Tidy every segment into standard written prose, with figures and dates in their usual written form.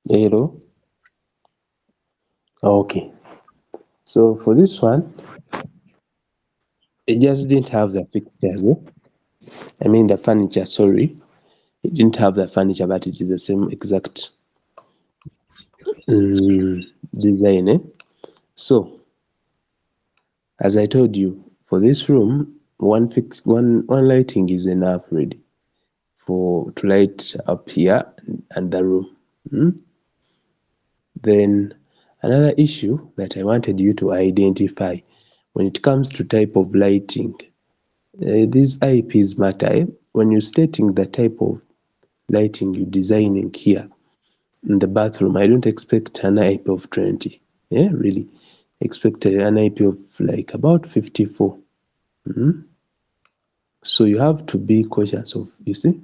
Hello. Okay. So for this one, it just didn't have the fixtures. I mean the furniture, sorry. It didn't have the furniture, but it is the same exact design. So, as I told you, for this room, one lighting is enough really to light up here and the room. Then another issue that I wanted you to identify when it comes to type of lighting, these IPs matter. When you're stating the type of lighting you're designing here in the bathroom, I don't expect an IP of 20. Yeah, really. Expect an IP of like about 54. So you have to be cautious of, you see,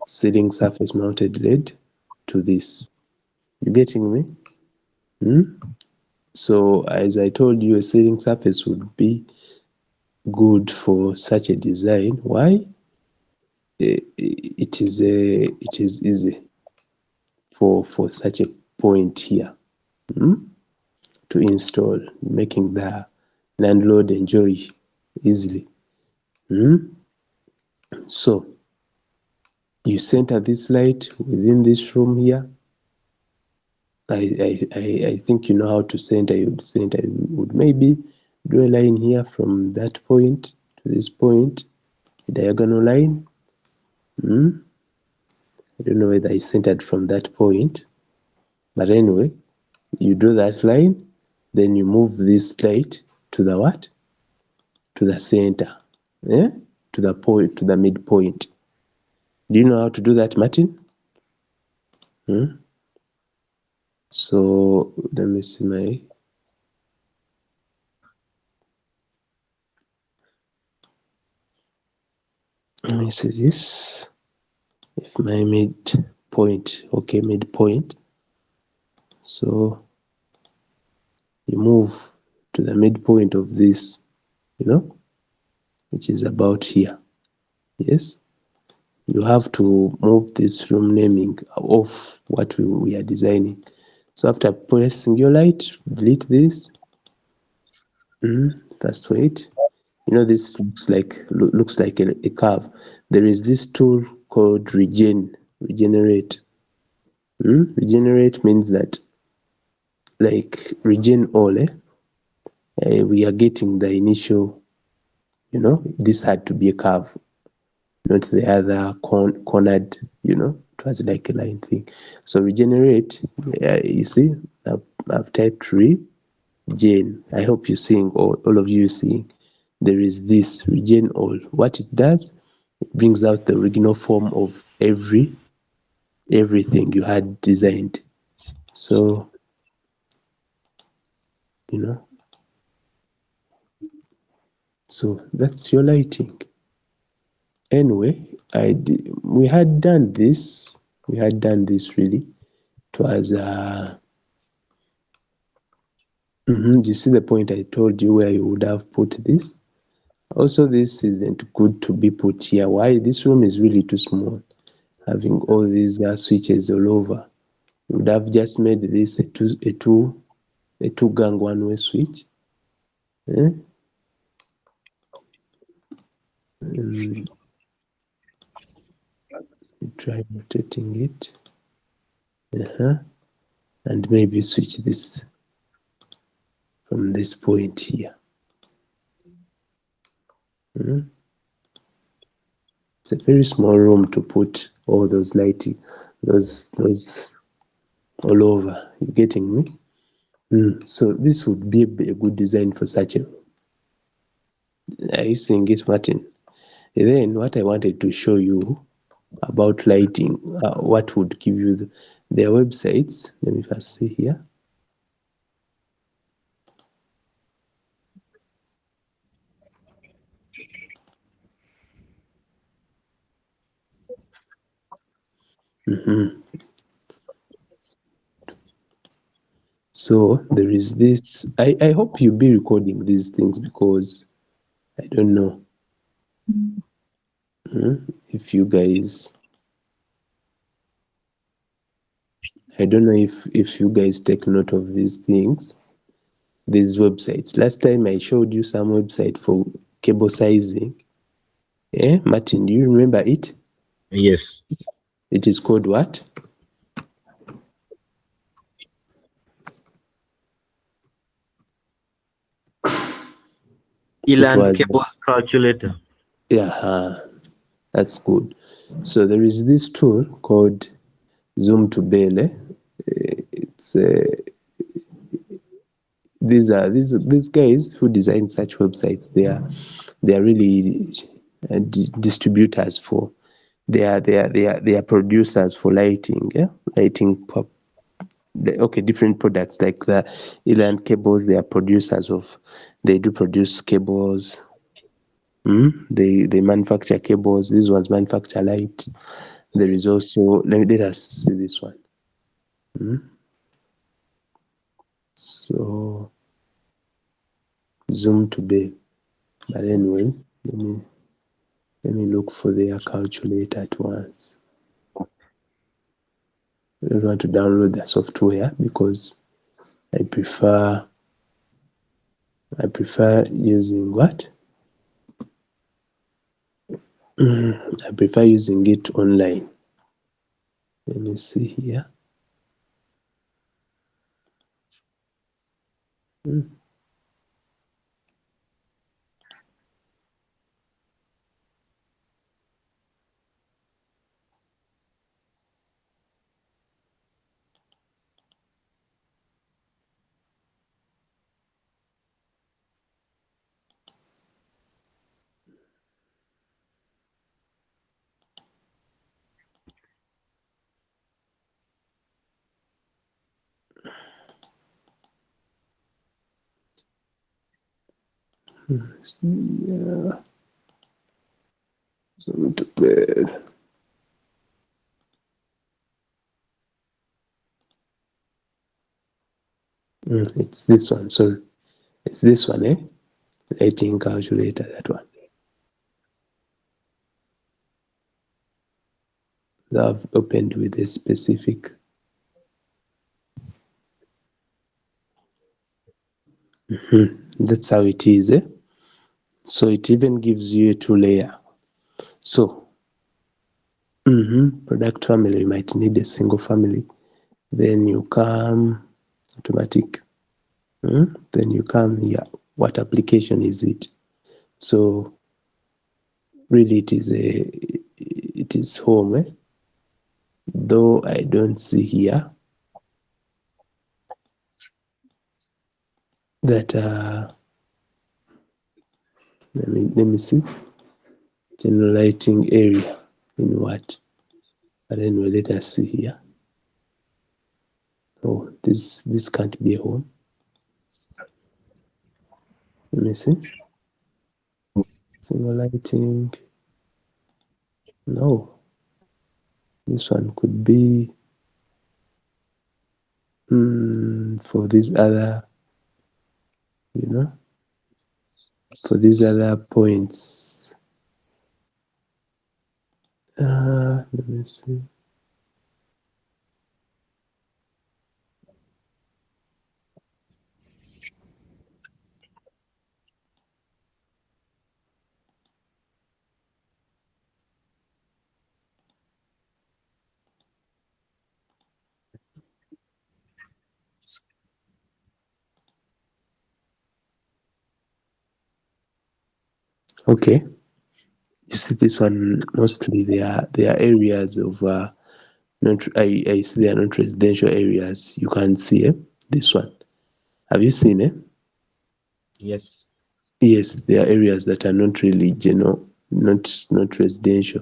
ceiling surface mounted LED to this. You getting me? So as I told you, a ceiling surface would be good for such a design. Why? It is easy for such a point here to install, making the landlord enjoy easily. So you center this light within this room here. I think you know how to center. You would center. You would maybe do a line here from that point to this point, a diagonal line. I don't know whether I centered from that point, but anyway, you do that line, then you move this light to the what? To the center, to the point, to the midpoint. Do you know how to do that, Martin? So let me see this. If my midpoint, okay, midpoint. So you move to the midpoint of this, which is about here. Yes, you have to move this room naming of what we are designing. So after pressing your light, delete this. First wait. This looks like a curve. There is this tool called regenerate. Regenerate means that, like regen all, we are getting the initial, this had to be a curve, not the other cornered, it was like a line thing. So regenerate, you see, I've typed regen. I hope you're seeing, all of you seeing. There is this regen all. What it does, it brings out the original form of everything you had designed. So, so that's your lighting. Anyway, we had done this really. It was you see the point I told you where you would have put this. Also, this isn't good to be put here. Why? This room is really too small, having all these switches all over. You would have just made this a two gang one-way switch. Try rotating it, and maybe switch this from this point here. It's a very small room to put all those lighting, those all over. You getting me? So this would be a good design for such a room. Are you seeing it, Martin? And then what I wanted to show you about lighting, what would give you their websites. Let me first see here. So there is this. I hope you'll be recording these things, because I don't know if you guys I don't know if you guys take note of these things, these websites. Last time I showed you some website for cable sizing. Martin, do you remember it? Yes. It is called what? It Eland was, cables calculator. yeah, that's good. So there is this tool called Zoom to Bele. It's these guys who design such websites. They are really distributors for. They are producers for lighting. Yeah, lighting pop. Okay, different products like the Eland cables. They are producers of. They do produce cables. They manufacture cables. These ones manufacture light. There is also, let us see this one. So Zoom to Bay. But anyway, let me look for their calculator at once. I don't want to download the software because I prefer using what? I prefer using it online. Let me see here. Yeah. Zoom to Bay. It's this one. Sorry, it's this one. Lighting calculator. That one. That I've opened with a specific. That's how it is. So it even gives you a two-layer. So product family, you might need a single family. Then you come automatic. Then you come here. What application is it? So really, it is home. Though I don't see here that. Let me see. General lighting area in what? But anyway, let us see here. Oh, this can't be a home. Let me see. Single lighting. No. This one could be for these other, for these other points. Let me see. Okay. You see this one, mostly they are areas of not I see they are not residential areas. You can see this one. Have you seen it? Yes. Yes, there are areas that are not really not residential.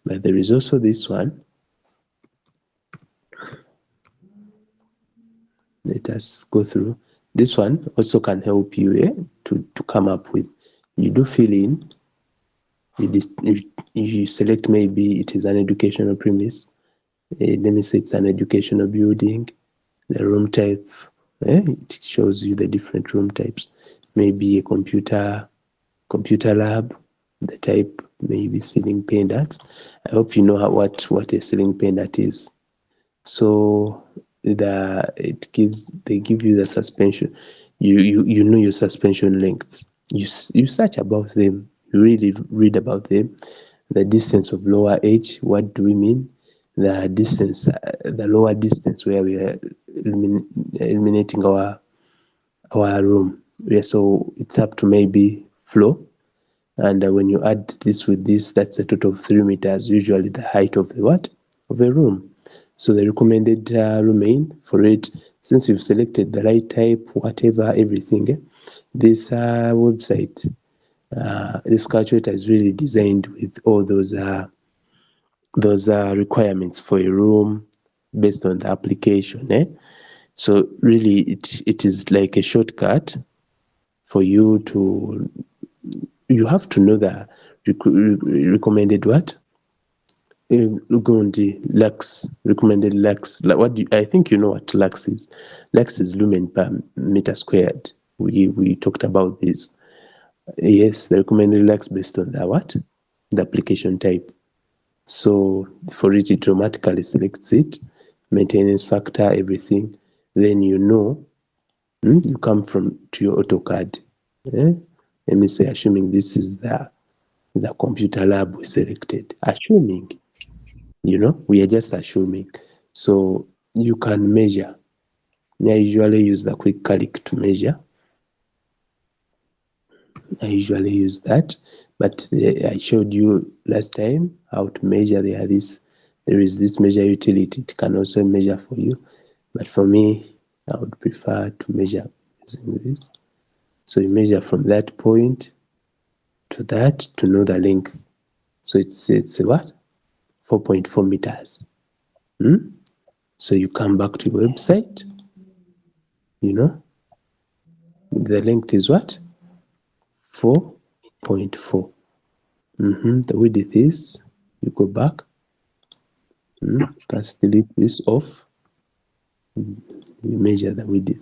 But there is also this one. Let us go through. This one also can help you to come up with. You do fill in. You select maybe it is an educational premise. Let me say it's an educational building. The room type. It shows you the different room types. Maybe a computer lab. The type maybe ceiling pendants. I hope you know what a ceiling pendant is. So they give you the suspension. You know your suspension length. You search about them. You really read about them. The distance of lower edge. What do we mean? The distance, the lower distance where we are eliminating our room. Yeah, so it's up to maybe floor. And when you add this with this, that's a total of 3 meters, usually the height of the what? Of a room. So the recommended remain for it, since you've selected the right type, whatever, everything, this website, this calculator is really designed with all those requirements for a room based on the application. So really, it is like a shortcut for you to. You have to know the recommended what? Lux, recommended lux. What I think you know what lux is. Lux is lumen per meter squared. We talked about this. Yes, the recommended lux based on the what? The application type. So for it automatically selects it, maintenance factor, everything. Then you know, you come to your AutoCAD. Let me say, assuming this is the computer lab we selected. Assuming, we are just assuming. So you can measure. I usually use the quick calc to measure. I usually use that, but I showed you last time how to measure. There is this measure utility. It can also measure for you, but for me, I would prefer to measure using this. So you measure from that point to that to know the length. So it's what? 4.4 meters. So you come back to your website, the length is what? 4.4. The width is, you go back, let's delete this off, you measure the width.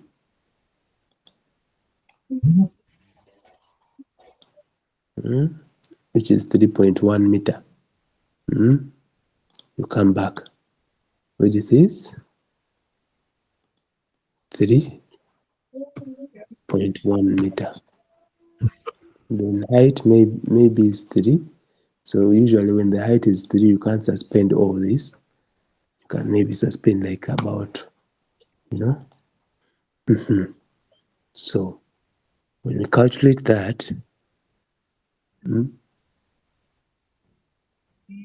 Which is 3.1 meter. You come back, width is 3.1 meter. Then height maybe is 3. So usually when the height is 3, you can't suspend all this. You can maybe suspend like about, So when we calculate that,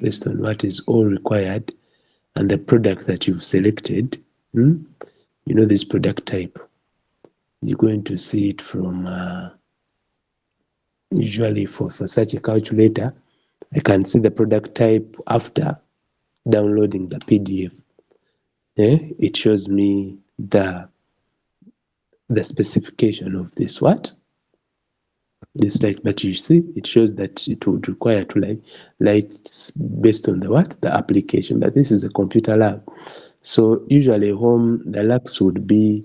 based on what is all required and the product that you've selected, this product type, you're going to see it from, usually for such a calculator, I can see the product type after downloading the PDF. It shows me the specification of this what? This light, but you see, it shows that it would require to lights based on the what? The application. But this is a computer lab. So usually home, the lux would be,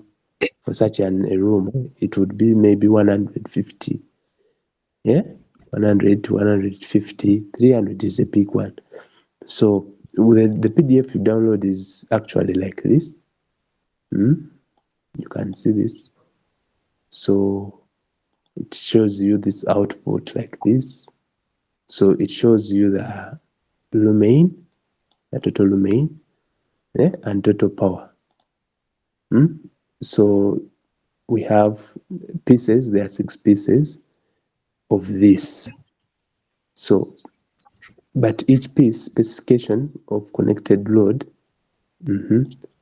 for such a room, it would be maybe 150. 100 to 150, 300 is a big one. So the PDF you download is actually like this. You can see this. So it shows you this output like this. So it shows you the lumen, the total lumen, and total power. So we have pieces, there are 6 pieces of this. So, but each piece specification of connected load,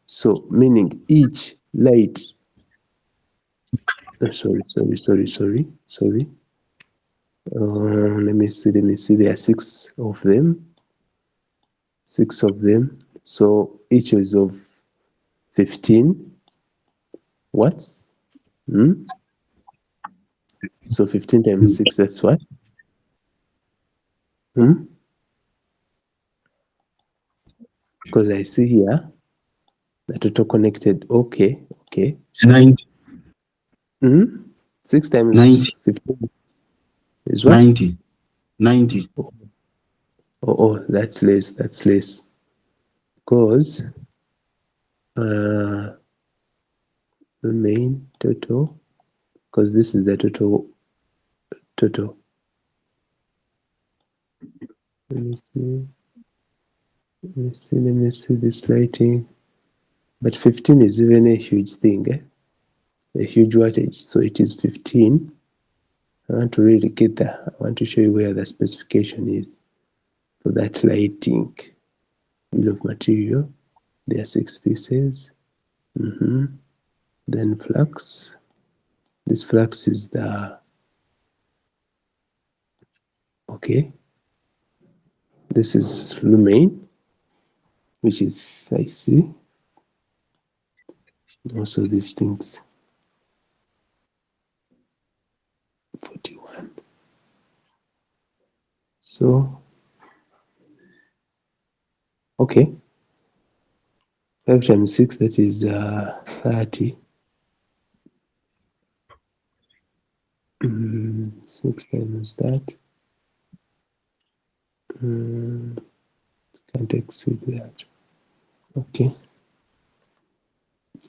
so meaning each light, sorry. Let me see, there are 6 of them. 6 of them. So each is of 15 watts. So 15 times 6, that's what? Because I see here the total connected. Okay. 90. 6 times 90. 15 is what? 90. Oh, that's less. Because lumen total, because this is the total. Let me see this lighting. But 15 is even a huge thing, a huge wattage. So it is 15. I want to really get that. I want to show you where the specification is for that lighting. Bill of material. There are 6 pieces. Then flux. This flux is the, okay. This is lumen, which is, I see. Also these things. 41. So, okay. 5 times 6, that is 30. 6 times that. Can't exceed that. Okay.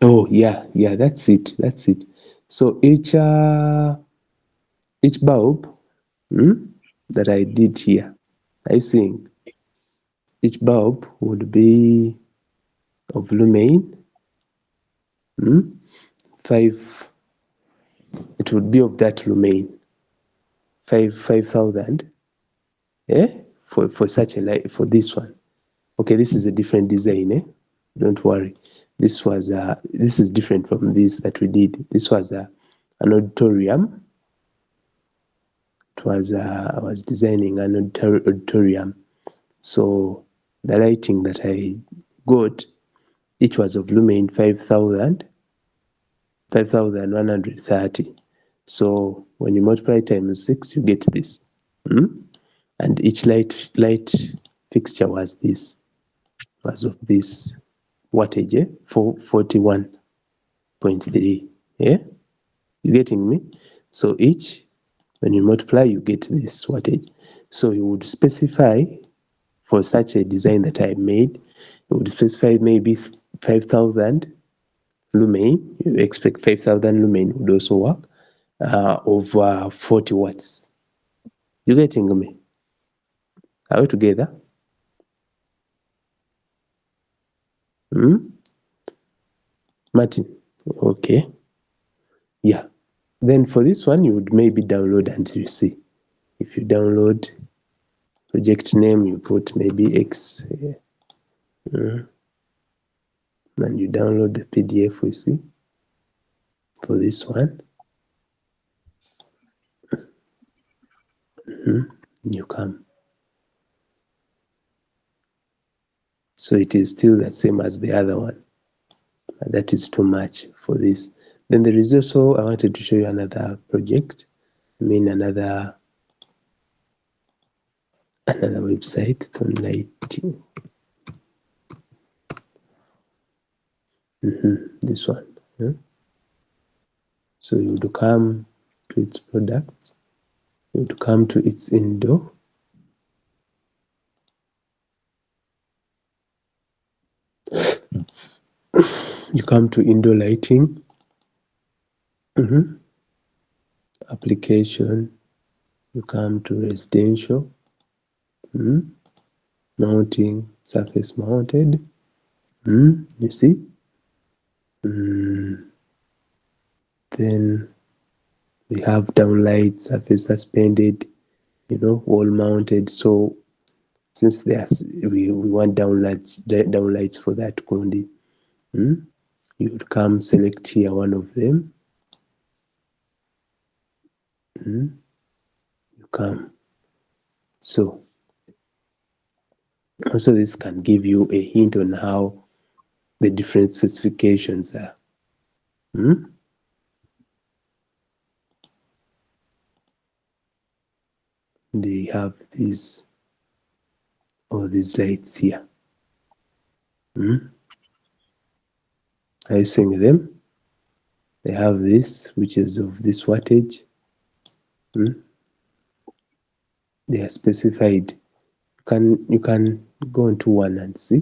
Oh yeah, that's it. So each bulb that I did here, are you seeing? Each bulb would be of lumen 5. It would be of that lumen 5,000. For such a light, for this one. Okay, this is a different design. Don't worry. This is different from this that we did. This was an auditorium. I was designing an auditorium. So the lighting that I got, each was of lumen 5,130. So when you multiply times 6, you get this. And each light fixture was of this wattage, 41.3. Yeah, you getting me? So each, when you multiply, you get this wattage. So you would specify for such a design that I made, you would specify maybe 5,000 lumen. You expect 5,000 lumen would also work over 40 watts. You getting me? Are we together? Martin? Okay. Yeah. Then for this one, you would maybe download until you see. If you download project name, you put maybe X, and you download the PDF we see for this one. You come. So it is still the same as the other one. That is too much for this. Then there is also, I wanted to show you another project. Another website for lighting. This one. So you would come to its products. You would come to its indoor. You come to indoor lighting. Application. You come to residential. Mounting, surface mounted. You see? Then we have downlight, surface suspended, wall mounted. So since we want downlights for that kundi, you would come select here one of them. You come. So also this can give you a hint on how the different specifications are. They have all these lights here. Are you seeing them? They have this, which is of this wattage. They are specified. You can go into one and see.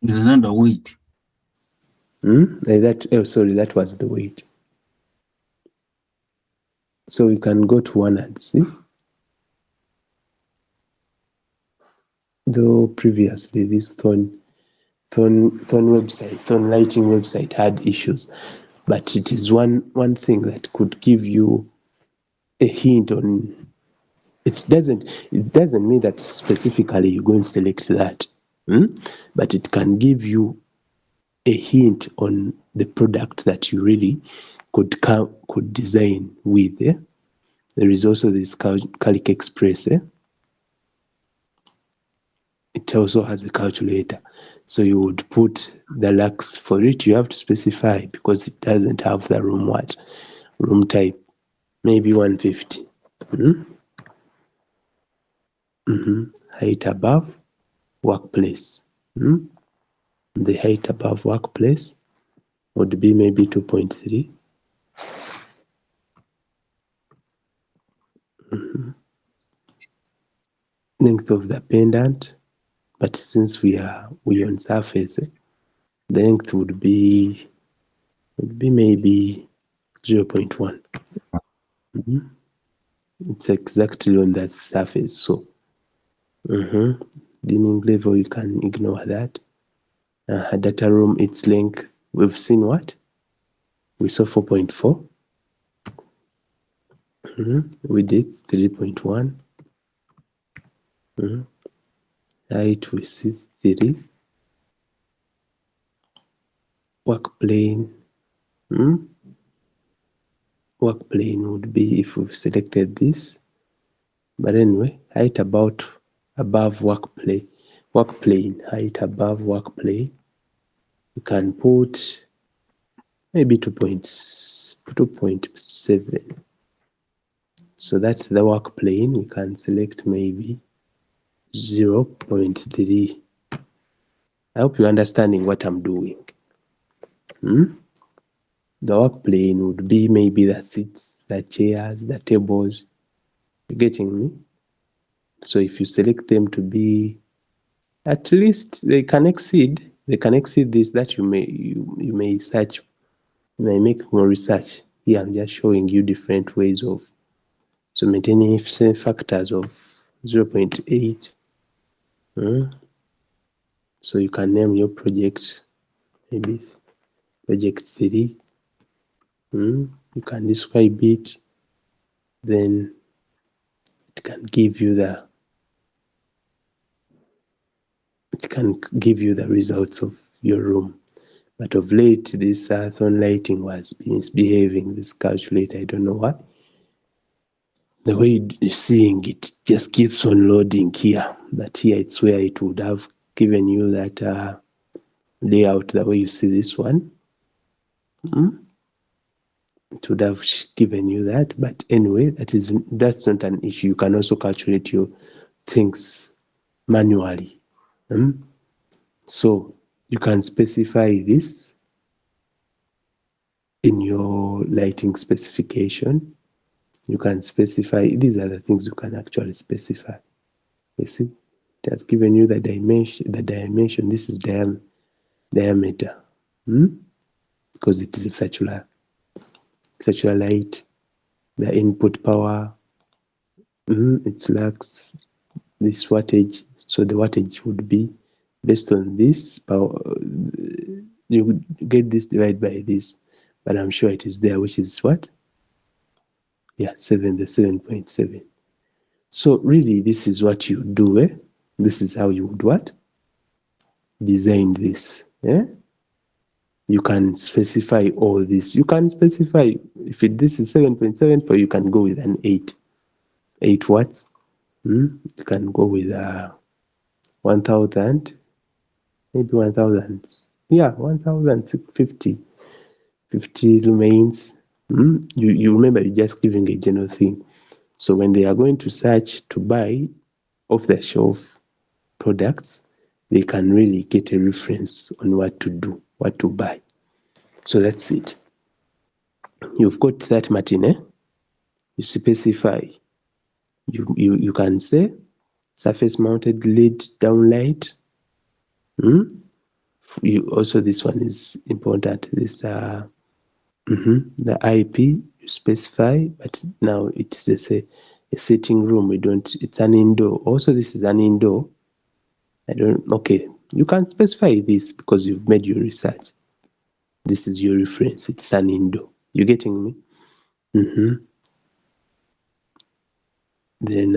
There's another weight. That, oh, sorry, that was the weight. So we can go to one and see. Though previously this Thorn website, Thorn lighting website had issues, but it is one thing that could give you a hint on. It doesn't mean that specifically you're going to select that, but it can give you a hint on the product that you really could design with. There is also this Calic Express. It also has a calculator. So you would put the lux for it. You have to specify because it doesn't have the room type. Maybe 150. Height above workplace. The height above workplace would be maybe 2.3. Length of the pendant, but since we on surface, the length would be maybe 0.1. It's exactly on that surface. So dimming level, you can ignore that. Data room, its length, we've seen what? We saw 4.4. We did 3.1. Height, we see 3. Work plane. Work plane would be if we've selected this. But anyway, height above work plane, height above work plane. You can put maybe 2.7. So that's the work plane. We can select maybe 0.3. I hope you're understanding what I'm doing. The work plane would be maybe the seats, the chairs, the tables. You're getting me? So if you select them to be, at least they can exceed this, that you may search, you may make more research. Here I'm just showing you different ways of, so maintaining factors of 0.8. So you can name your project, maybe project 3. You can describe it, then it can give you the results of your room. But of late, this Thorn lighting was misbehaving, this calculator. I don't know why. The way you're seeing it just keeps on loading here. But here it's where it would have given you that layout, the way you see this one. It would have given you that. But anyway, that's not an issue. You can also calculate your things manually. So you can specify this in your lighting specification. You can specify, these are the things you can actually specify. You see, it has given you the dimension, this is diameter, because it is a circular light. The input power, it's lux, this wattage, so the wattage would be based on this power. You would get this divided by this, but I'm sure it is there, which is what? Yeah, 7.7. So really, this is what you do. This is how you would what? Design this. You can specify all this. You can specify, if this is 7.74, you can go with an 8 watts. You can go with 1,000, maybe 1,000. Yeah, 1,050 lumens. You remember, you're just giving a general thing. So when they are going to search to buy off-the-shelf products, they can really get a reference on what to do, what to buy. So that's it. You've got that, Martin. You specify. You can say surface mounted lead downlight, Also this one is important. This the IP you specify, but now it's a sitting room. It's an indoor. Also this is an indoor. Okay, you can specify this because you've made your research. This is your reference. It's an indoor. You getting me? Then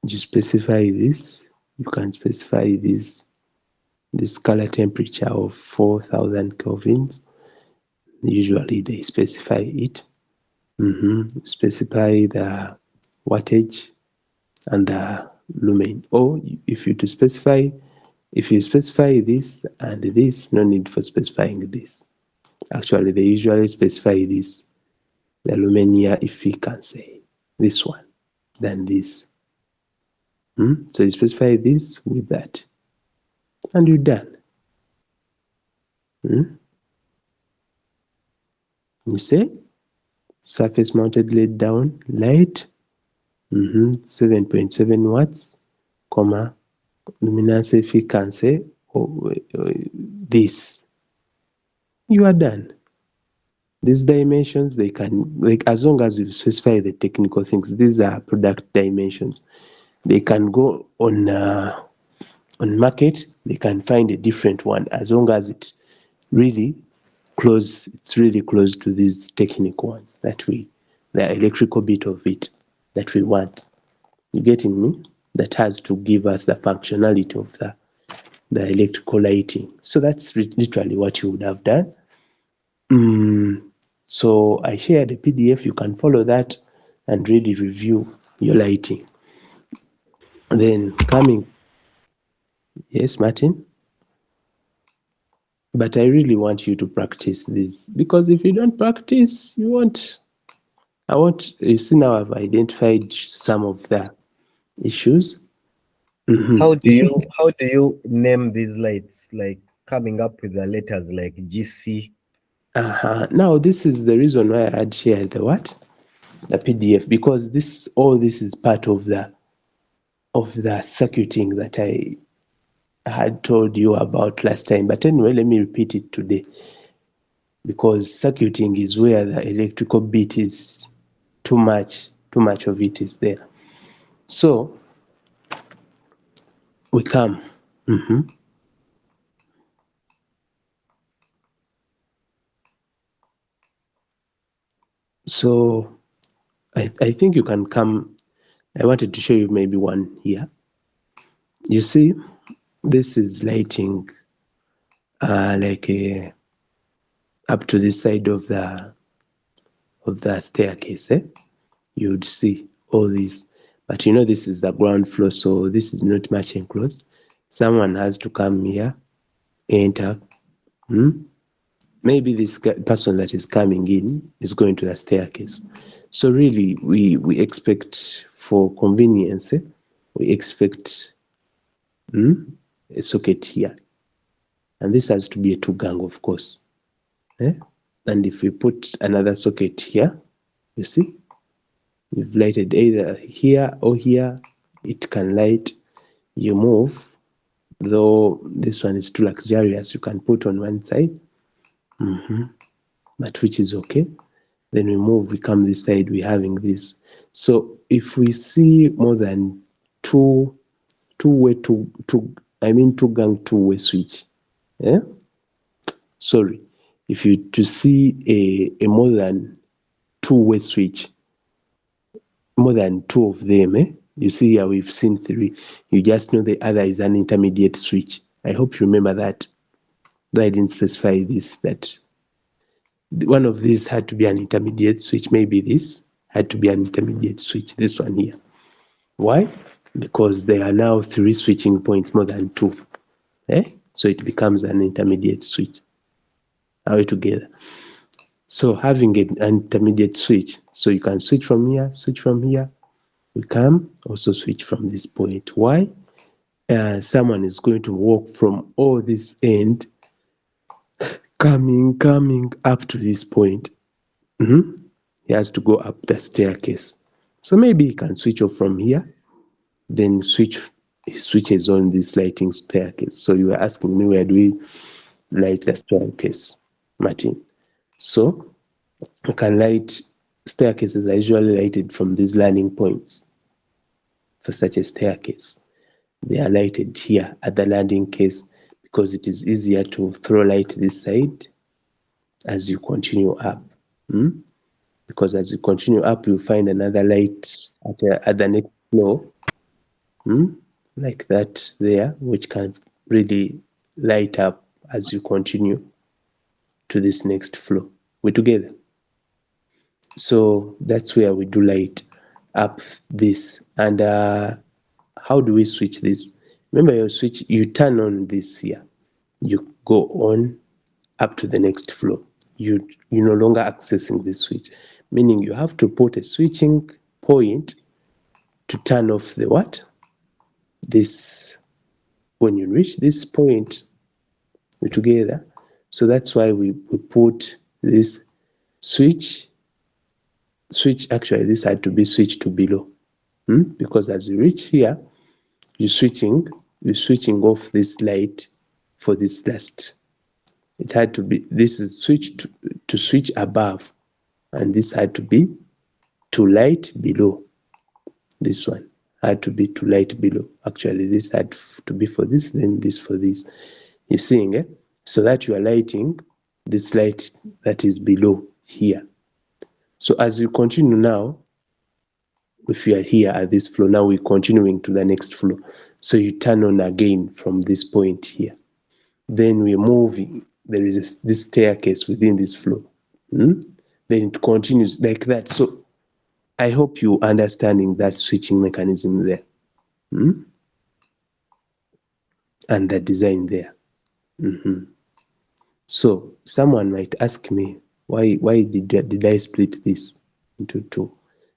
you specify this. You can specify this color temperature of 4,000 kelvins. Usually they specify it. Specify the wattage and the lumen. Or if you specify this and this, no need for specifying this. Actually, they usually specify this, the lumen here, if we can say this one, then this. So you specify this with that, and you're done. You say surface mounted lead down light, 7.7 watts, comma, luminance if we can say this. You are done. These dimensions, they can, like, as long as you specify the technical things, these are product dimensions. They can go on market, they can find a different one as long as it's really close to these technical ones the electrical bit of it that we want. You getting me? That has to give us the functionality of the electrical lighting. So that's literally what you would have done. So I shared the PDF. You can follow that and really review your lighting. Then coming, yes, Martin? But I really want you to practice this, because if you don't practice, you won't. You see, now I've identified some of the issues. How do you name these lights? Like coming up with the letters like GC. Now this is the reason why I had shared the PDF, because all this is part of the circuiting that I had told you about last time. But anyway, let me repeat it today, because circuiting is where the electrical bit is too much of it is there. So we come. So I think you can come. I wanted to show you maybe one here. You see, this is lighting like up to this side of the staircase. You'd see all this, but this is the ground floor, so this is not much enclosed. Someone has to come here, enter. Maybe this person that is coming in is going to the staircase. So really, we expect, for convenience, we expect a socket here, and this has to be a 2-gang, of course. And if we put another socket here, you see, you've lighted either here or here. It can light. You move, though this one is too luxurious, you can put on one side, but which is okay. Then we move, we come this side, we're having this. So if we see more than two-gang two-way switch, sorry, if you to see a more than two-way switch, more than two of them, you see here we've seen 3. You just know the other is an intermediate switch. I hope you remember that. Though I didn't specify this, that one of these had to be an intermediate switch. Maybe this had to be an intermediate switch, this one here. Why? Because there are now 3 switching points more than 2. So it becomes an intermediate switch. Are we together? So having an intermediate switch, so you can switch from here, we come, also switch from this point. Why? Someone is going to walk from all this end, coming up to this point. He has to go up the staircase. So maybe he can switch off from here, then switch switches on this lighting staircase. So you were asking me, where do we light the staircase, Martin? So you can light staircases are usually lighted from these landing points. For such a staircase, they are lighted here at the landing case because it is easier to throw light this side as you continue up. Because as you continue up, you find another light at the next floor, like that there, which can really light up as you continue to this next floor. We're together. So that's where we do light up this. And how do we switch this? Remember, your switch, you turn on this here. You go on up to the next floor. You're no longer accessing this switch, meaning you have to put a switching point to turn off the what? This, when you reach this point, we're together. So that's why we put this switch, actually this had to be switched to below, because as you reach here, you're switching off this light for this last. It had to be, this is switched to switch above, and this had to be to light below. This one had to be to light below. Actually, this had to be for this, then this for this. You're seeing, eh? So that you are lighting this light that is below here. So as you continue now, if you are here at this floor, now we're continuing to the next floor. So you turn on again from this point here. Then we're moving. There is this staircase within this floor. Then it continues like that. So I hope you understanding that switching mechanism there. And the design there. So someone might ask me, why did I split this into two?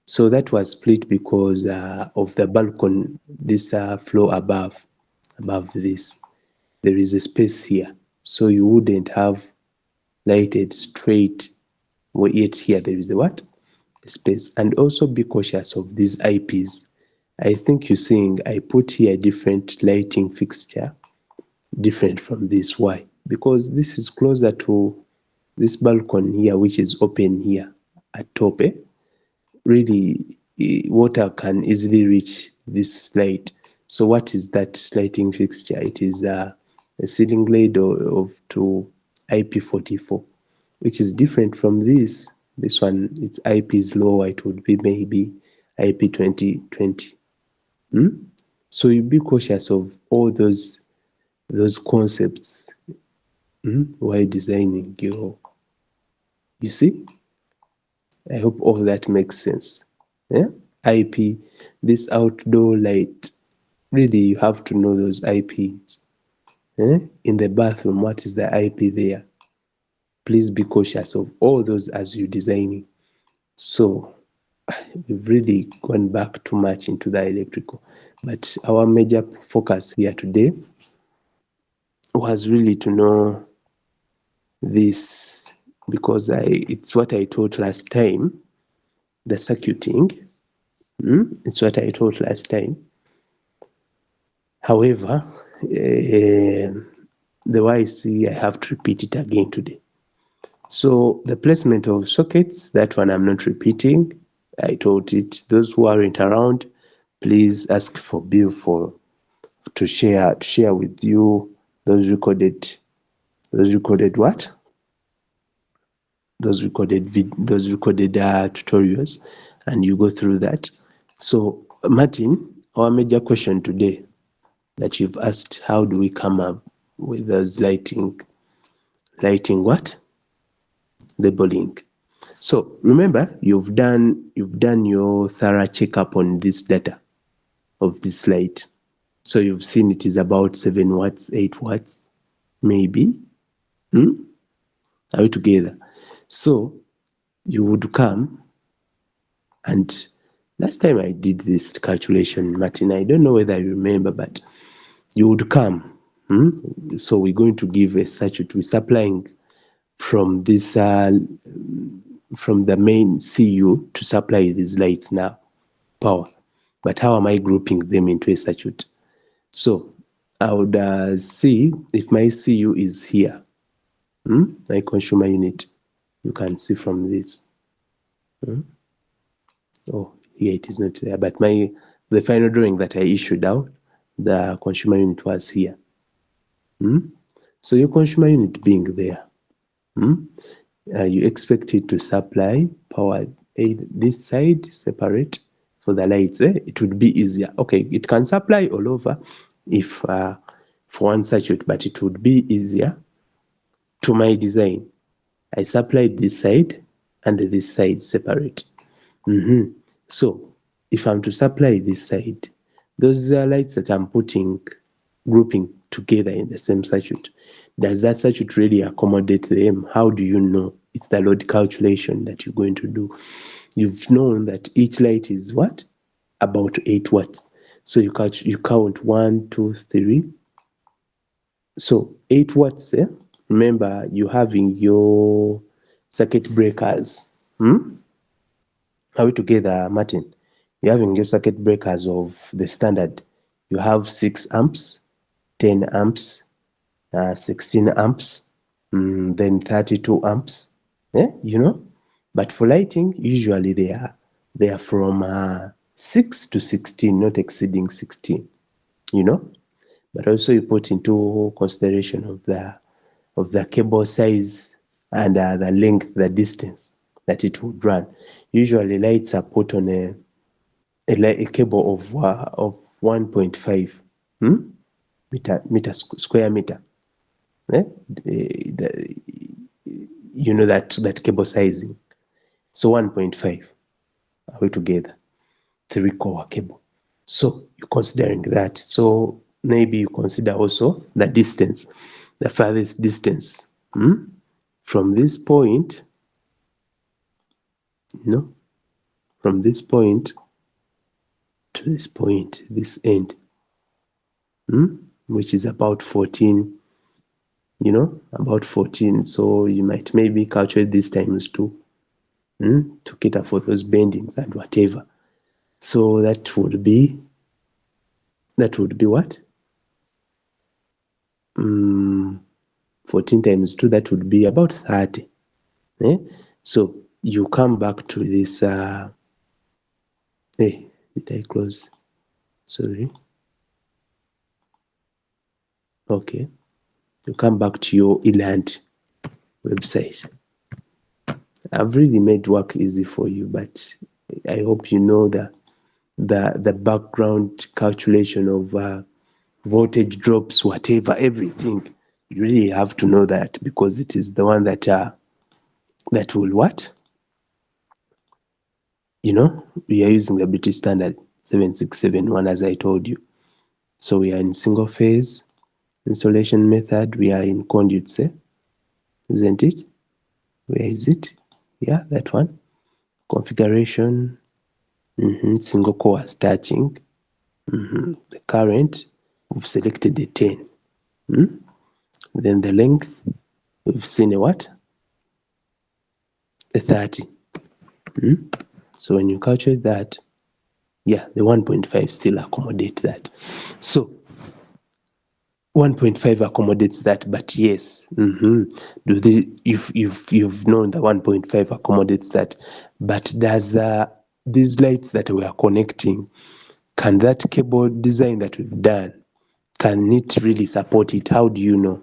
So that was split because of the balcony, this floor above this. There is a space here. So you wouldn't have lighted straight, yet here there is a what? A space. And also be cautious of these IPs. I think you're seeing I put here a different lighting fixture, different from this. Why? Because this is closer to this balcony here, which is open here at top. Really, water can easily reach this light. So what is that lighting fixture? It is a ceiling glade of to IP44, which is different from this. This one, its IP is lower. It would be maybe IP2020. So you be cautious of all those concepts while designing your. You see, I hope all that makes sense. Yeah, IP, this outdoor light. Really, you have to know those IPs. In the bathroom, what is the IP there? Please be cautious of all those as you're designing. So we've really gone back too much into the electrical, but our major focus here today was really to know this, because it's what I taught last time, the circuiting. It's what I taught last time. However, the YC, I have to repeat it again today. So the placement of sockets, that one I'm not repeating. I taught it. Those who aren't around, please ask for Bill to share with you those recorded what? Those recorded tutorials, and you go through that. So Martin, our major question today that you've asked, how do we come up with those lighting what? Labeling. So remember, you've done your thorough checkup on this data of this light. So you've seen it is about 7 watts, 8 watts, maybe. Are we together? So you would come, and last time I did this calculation, Martin, I don't know whether you remember, but you would come. So we're going to give a circuit. We're supplying from this from the main CU to supply these lights now, power. But how am I grouping them into a circuit? So I would see if my CU is here, my consumer unit. You can see from this. Oh, here it is not there, but the final drawing that I issued out, the consumer unit was here. So your consumer unit being there, you expect it to supply power this side separate for the lights. It would be easier. Okay, it can supply all over if for one circuit, but it would be easier to my design. I supplied this side and this side separate. So if I'm to supply this side, those are lights that I'm grouping together in the same circuit. Does that circuit really accommodate them? How do you know? It's the load calculation that you're going to do. You've known that each light is what? About 8 watts. So you count 1, 2, 3. So 8 watts, remember you're having your circuit breakers. Are we together, Martin? You're having your circuit breakers of the standard. You have 6 amps, 10 amps, 16 amps, then 32 amps. But for lighting, usually they are from 6 to 16, not exceeding 16. But also you put into consideration of the cable size and the length, the distance that it would run. Usually lights are put on a cable of 1.5 square meter. That cable sizing. So 1.5. Are we together? 3-core cable. So you're considering that. So maybe you consider also the distance, the farthest distance from this point, from this point to this point, this end, which is about 14, about 14. So you might maybe calculate this times 2 to cater for those bendings and whatever. So that would be what? 14 times 2, that would be about 30. So you come back to this. Did I close? Sorry. Okay. You come back to your eLand website. I've really made work easy for you, but I hope you know the background calculation of voltage drops, whatever, everything. You really have to know that, because it is the one that will what? We are using the British standard 7671, as I told you. So we are in single phase installation method. We are in conduits, isn't it? Where is it? Yeah, that one. Configuration, single core starting. The current, we've selected a 10. Then the length, we've seen a what? A 30. So when you calculate that, yeah, the 1.5 still accommodates that. So 1.5 accommodates that, but yes, you've known the 1.5 accommodates that, but does these lights that we are connecting, can that cable design that we've done, can it really support it? How do you know?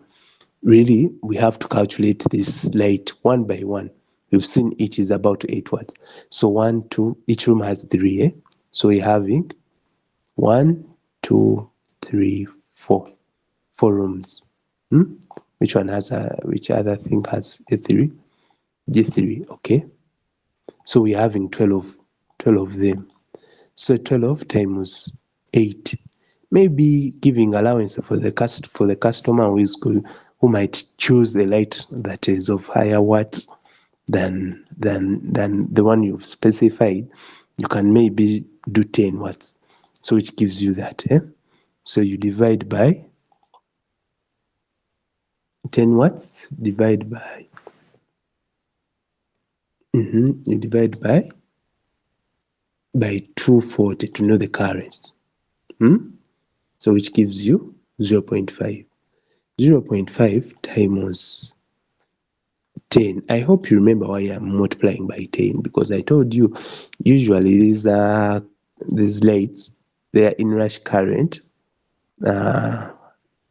Really, we have to calculate this light one by one. We've seen each is about 8 watts. So 1, 2, each room has 3. So we're having 1, 2, 3, 4. 4 rooms. Which other thing has a 3? G3, okay. So we're having 12 of them. So 12 times 8. Maybe giving allowance for the customer who might choose the light that is of higher watts than the one you've specified. You can maybe do 10 watts. So which gives you that. So you divide by 10 watts, divide by you divide by 240 to know the current. So which gives you 0.5. 0.5 times 10. I hope you remember why I'm multiplying by 10, because I told you usually these lights, their inrush current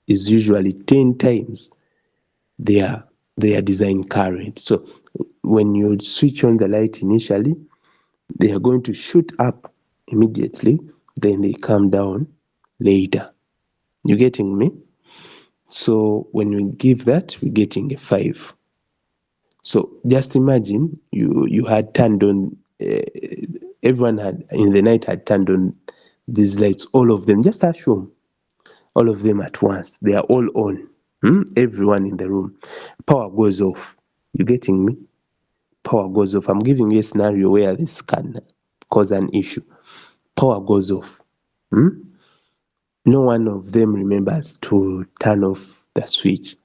is usually 10 times their design current. So when you switch on the light initially, they are going to shoot up immediately, then they come down later. You getting me? So when we give that, we're getting a 5. So just imagine you had turned on, everyone had in the night had turned on these lights, all of them. Just assume all of them at once. They are all on. Everyone in the room. Power goes off. You getting me? Power goes off. I'm giving you a scenario where this can cause an issue. Power goes off. No one of them remembers to turn off the switch.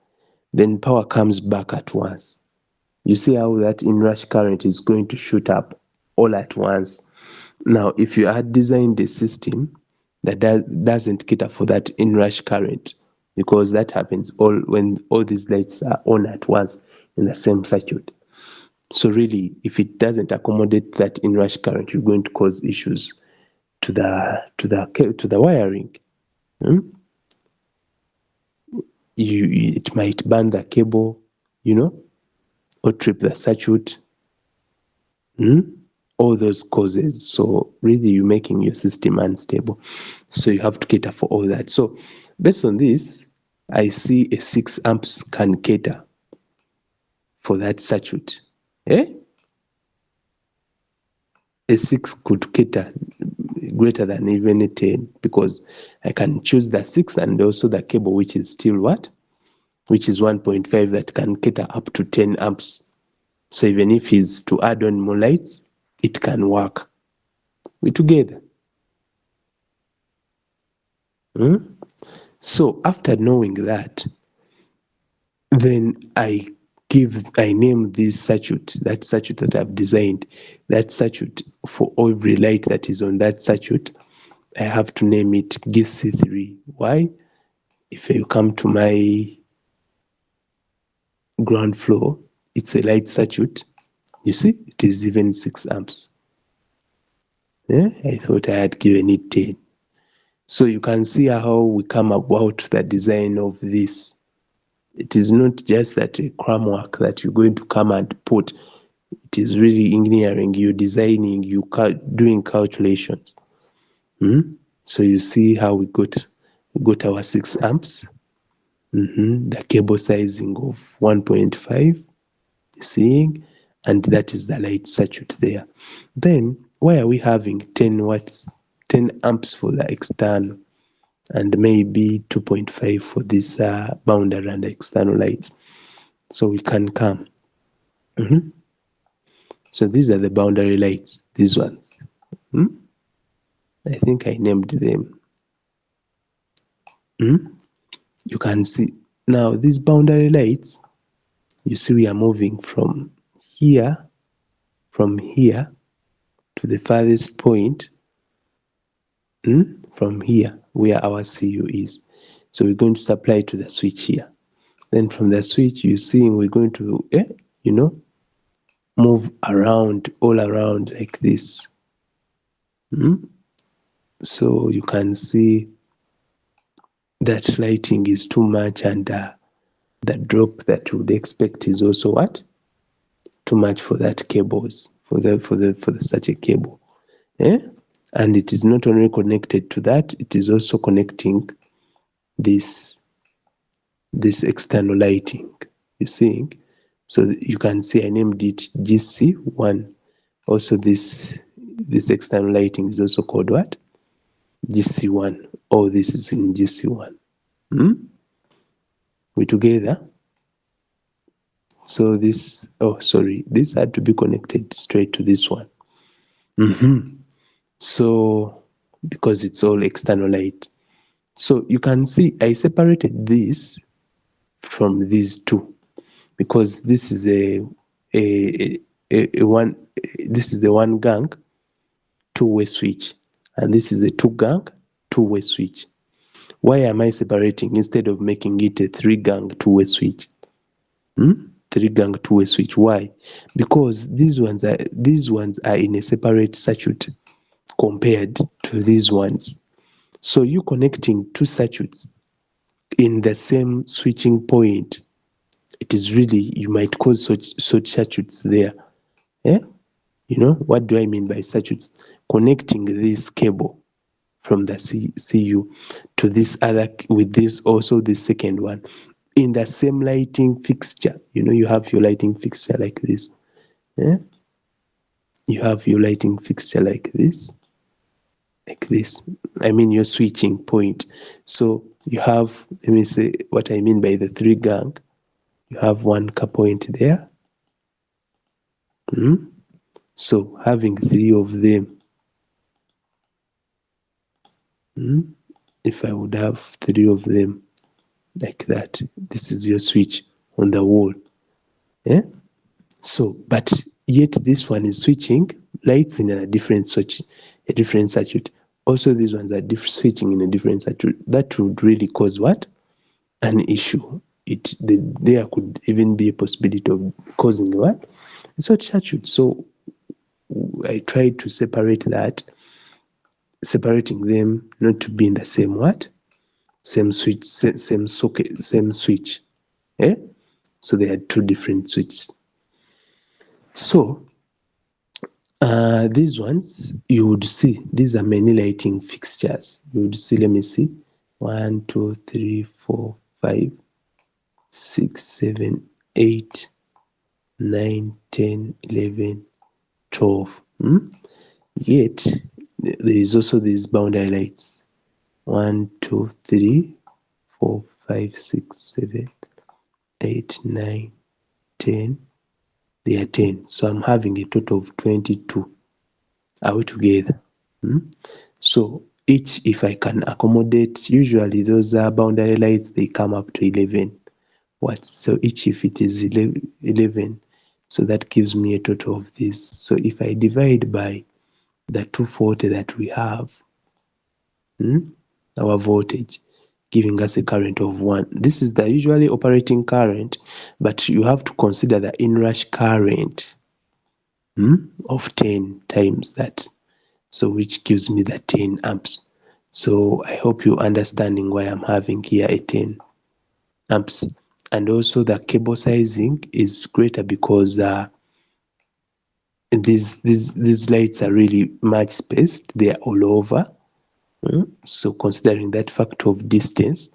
Then power comes back at once. You see how that inrush current is going to shoot up all at once. Now, if you had designed a system that doesn't cater for that inrush current, because that happens when all these lights are on at once in the same circuit. So really, if it doesn't accommodate that inrush current, you're going to cause issues to the wiring. It might burn the cable, or trip the circuit. All those causes. So really, you're making your system unstable. So you have to cater for all that. So based on this, I see a 6 amps can cater for that circuit. A 6 could cater greater than even a 10, because I can choose the 6 and also the cable, which is still what? Which is 1.5, that can cater up to 10 amps. So even if it's to add on more lights, it can work. We together. So after knowing that, then I name this circuit, that circuit that I've designed, that circuit for every light that is on that circuit, I have to name it GC3. Why? If you come to my ground floor, it's a light circuit. You see, it is even 6 amps. I thought I had given it 10. So you can see how we come about the design of this. It is not just that a cram work that you're going to come and put. It is really engineering. You're designing, you're doing calculations. So you see how we got our 6 amps. The cable sizing of 1.5. You seeing? And that is the light circuit there. Then why are we having 10 watts, 10 amps for the external, and maybe 2.5 for this boundary and external lights? So we can come. So these are the boundary lights, these ones. I think I named them. You can see now these boundary lights, you see we are moving from here to the farthest point, from here where our CU is. So we're going to supply to the switch here. Then from the switch, you're seeing we're going to, move around, all around like this. So you can see that lighting is too much, and the drop that you would expect is also what? Too much for that cables, for such a cable. And it is not only connected to that, it is also connecting this external lighting. You see? So you can see I named it GC1. Also this external lighting is also called what? GC1. All this is in GC1. We together? So this had to be connected straight to this one. So because it's all external light. So you can see I separated this from these two, because this is the one gang two-way switch, and this is the two gang two-way switch. Why am I separating instead of making it a 3-gang two-way switch? 3-gang two-way switch. Why? Because these ones are in a separate circuit compared to these ones. So you connecting two circuits in the same switching point, it is really, you might cause such circuits there. Yeah? You know, what do I mean by circuits? Connecting this cable from the CU to this other, with this also the second one, in the same lighting fixture. You know, you have your lighting fixture like this. Yeah? You have your lighting fixture like this. Like this. I mean your switching point. So you have, let me say what I mean by the 3-gang. You have one point there. So having 3 of them, if I would have 3 of them like that, this is your switch on the wall. Yeah? So, but yet this one is switching lights in a different circuit. Also, these ones are switching in a different circuit. That would really cause what? An issue. There could even be a possibility of causing what? Such circuit. So I tried to separate that, separating them not to be in the same what? Same switch, same socket, same switch. Eh? So they had 2 different switches. So these ones, you would see, these are many lighting fixtures. You would see, let me see, 1, 2, 3, 4, 5, 6, 7, 8, 9, 10, 11, 12. Yet, there is also these boundary lights. 1, 2, 3, 4, 5, 6, 7, 8, 9, 10. They are 10. So I'm having a total of 22. Are we together? So each, if I can accommodate, usually those are boundary lights, they come up to 11 watts. So each, if it is 11, so that gives me a total of this. So if I divide by the 240 that we have, our voltage, giving us a current of 1. This is the usually operating current, but you have to consider the inrush current of 10 times that. So which gives me the 10 amps. So I hope you're understanding why I'm having here a 10 amps. And also the cable sizing is greater because these lights are really much spaced. They are all over. So considering that factor of distance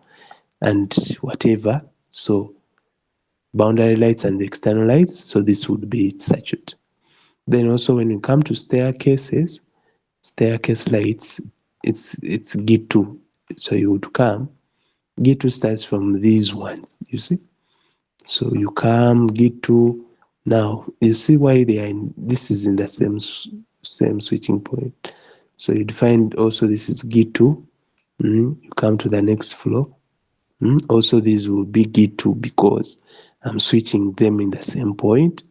and whatever, so boundary lights and the external lights, so this would be its circuit. Then also when you come to staircase lights, it's G2. So you would come, G2 starts from these ones, you see. So you come G2. Now you see why they are in, this is in the same switching point. So you'd find also this is G2. You come to the next floor. Also these will be G2 because I'm switching them in the same point.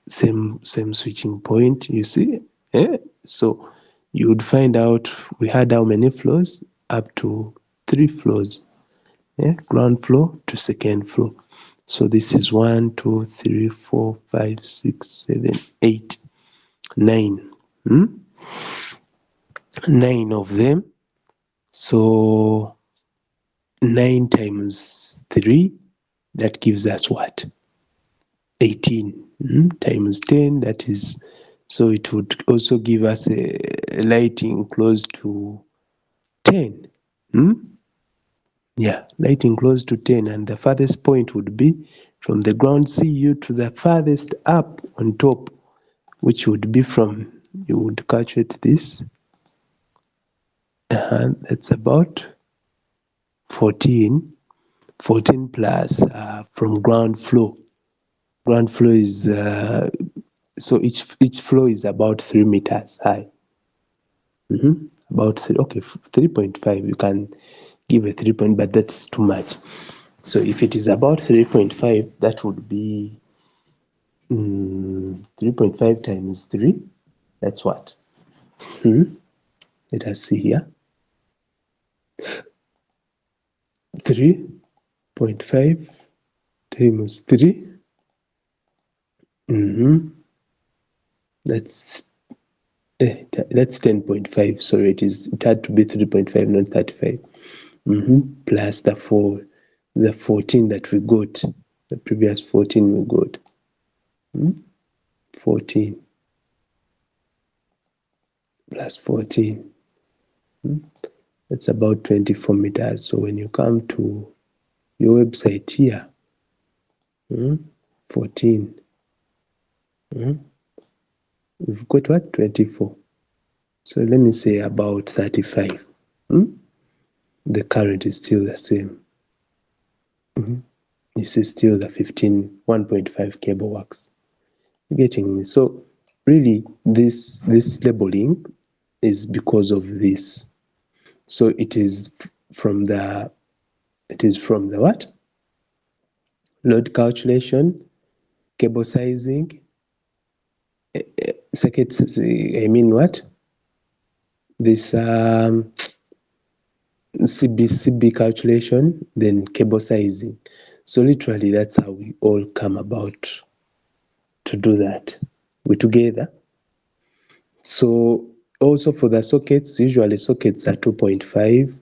Same switching point, you see. So you would find out we had how many floors? Up to 3 floors. Ground floor to second floor. So this is 1, 2, 3, 4, 5, 6, 7, 8, 9. 9 of them. So 9 times 3, that gives us what? 18 times 10, that is, so it would also give us a lighting close to 10. Yeah, lighting close to 10, and the farthest point would be from the ground CU to the farthest up on top, which would be from, you would calculate this, that's about 14 plus from ground floor. Ground floor is so each floor is about 3 meters high. About 3.5. You can give a 3 point, but that's too much. So if it is about 3.5, that would be 3.5 times 3. That's what? Let us see here. 3.5 times 3. That's 10.5. Sorry, it had to be 3.5, not 35. Plus the 14 that we got, the previous 14 we got. 14 plus 14. That's about 24 meters. So when you come to your website here, 14, we've got what? 24. So let me say about 35. The current is still the same. You see still the 1.5 cable works. You're getting me? So really this labeling is because of this. So it is from the what? Load calculation, cable sizing, circuits, I mean what? This CB calculation, then cable sizing. So literally that's how we all come about to do that. We're together. So also for the sockets, usually sockets are 2.5,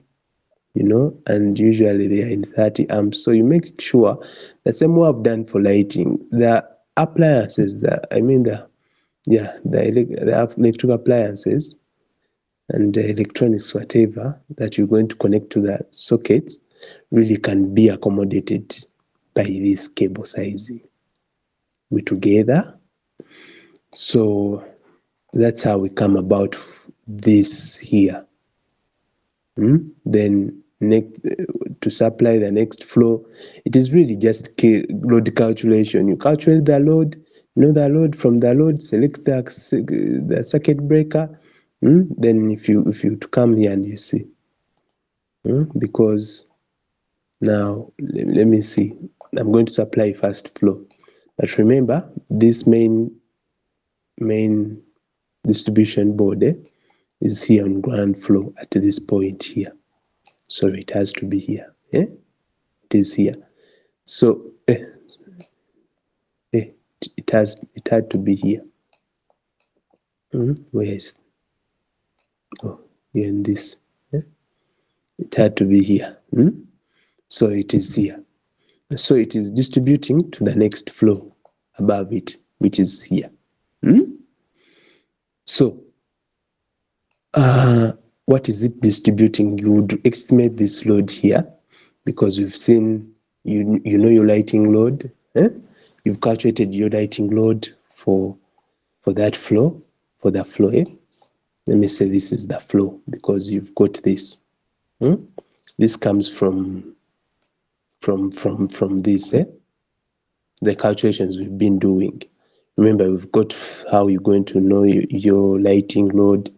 and usually they are in 30 amps. So you make sure the same way I've done for lighting, the appliances, the electrical appliances and the electronics, whatever that you're going to connect to the sockets, really can be accommodated by this cable sizing. We're together. So that's how we come about this here. Then to supply the next flow, it is really just load calculation. You calculate the load, the load. From the load, select the circuit breaker. Then if you come here and you see, because now let me see, I'm going to supply first flow, but remember this main distribution board is here on ground floor at this point here. Sorry, it has to be here. It is here. So it had to be here. Where is? Oh, here in this. It had to be here. So it is here. So it is distributing to the next flow above it, which is here. So what is it distributing? You would estimate this load here, because we've seen you know your lighting load. You've calculated your lighting load for that flow, for the flow. Let me say this is the flow because you've got this. This comes from this, the calculations we've been doing. Remember, we've got how you're going to know your lighting load,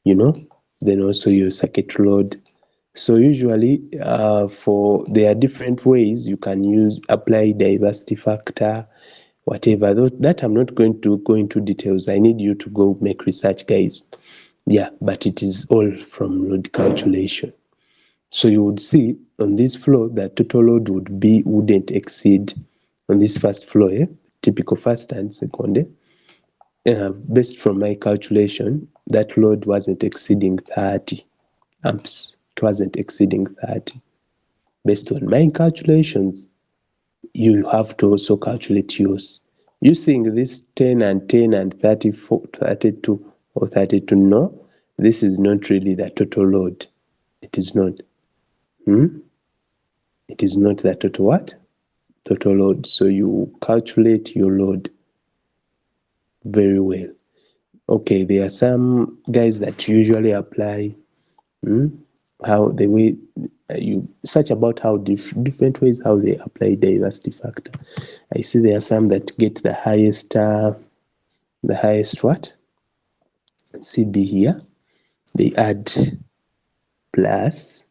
then also your circuit load. So usually there are different ways you can apply diversity factor, whatever. That I'm not going to go into details. I need you to go make research, guys. But it is all from load calculation. So you would see on this flow that total load wouldn't exceed, on this first flow, typical first and second, based from my calculation, that load wasn't exceeding 30 amps. It wasn't exceeding 30. Based on my calculations, you have to also calculate yours. Using this 10 and 10 and 34, 32 or 32, no, this is not really the total load. It is not. It is not the total what? Total load. So you calculate your load very well. Okay, there are some guys that usually apply how the way you search about how different ways how they apply diversity factor. I see there are some that get the highest what? CB here. They add plus.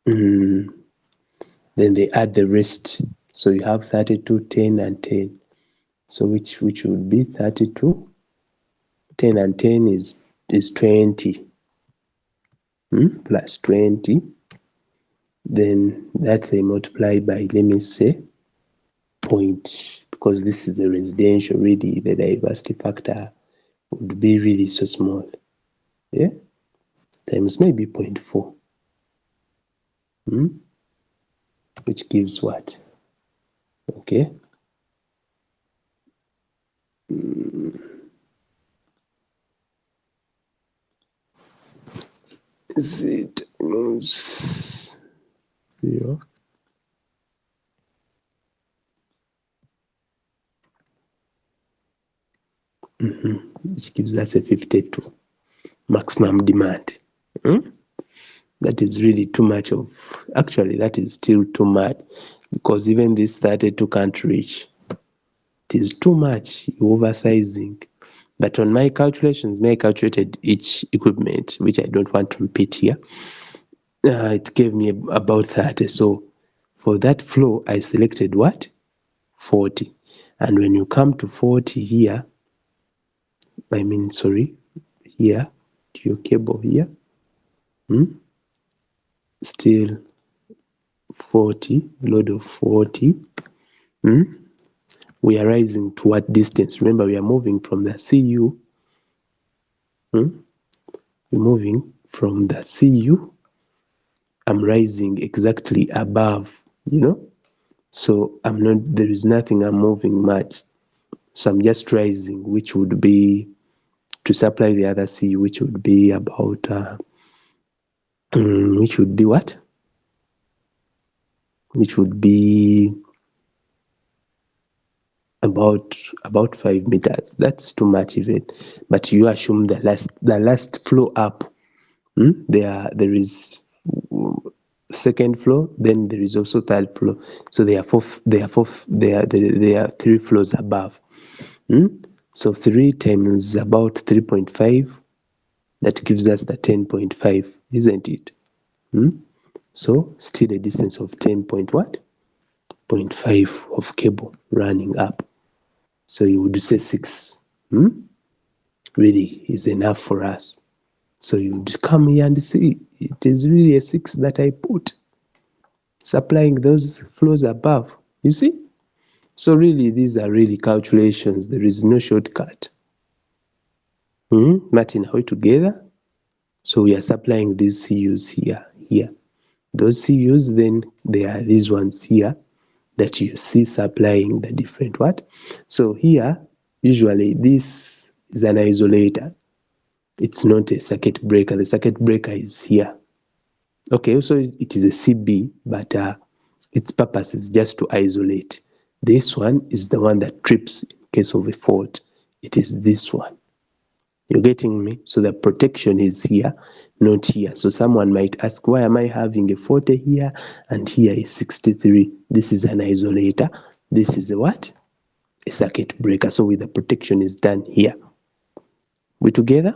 Then they add the rest. So you have 32, 10, and 10. So which would be 32, 10 and 10 is 20. Plus 20. Then that they multiply by, let me say, point, because this is a residential, really the diversity factor would be really so small. Yeah, times maybe 0.4. Which gives what? Okay. Z times 0. Which gives us a 52 maximum demand. That is really too much of, actually that is still too much, because even this 32 can't reach. It is too much, oversizing. But on my calculations, I calculated each equipment, which I don't want to repeat here. It gave me about 30. So for that flow, I selected what? 40. And when you come to 40 here, here, to your cable here, still 40, load of 40. We are rising to what distance? Remember, we are moving from the CU. We're moving from the CU. I'm rising exactly above, so there is nothing I'm moving much. So I'm just rising, which would be to supply the other CU, which would be about, which would be what? Which would be about 5 meters. That's too much even. But you assume the last flow up. There is second floor, then there is also third floor. So there are 3 floors above. So 3 times about 3.5, that gives us the 10.5, isn't it? So still a distance of 10.5 of cable running up. So you would say 6 really is enough for us. So you would come here and see it is really a 6 that I put, supplying those floors above. You see? So really, these are really calculations. There is no shortcut. Martin, are we together? So we are supplying these CUs here. Those CUs, then there are these ones here that you see supplying the different what? So here, usually this is an isolator. It's not a circuit breaker. The circuit breaker is here. Okay, so it is a CB, but its purpose is just to isolate. This one is the one that trips in case of a fault. It is this one. You're getting me? So the protection is here, not here. So someone might ask, why am I having a 40 here and here is 63? This is an isolator. This is a what? A circuit breaker. So with the protection is done here. We together?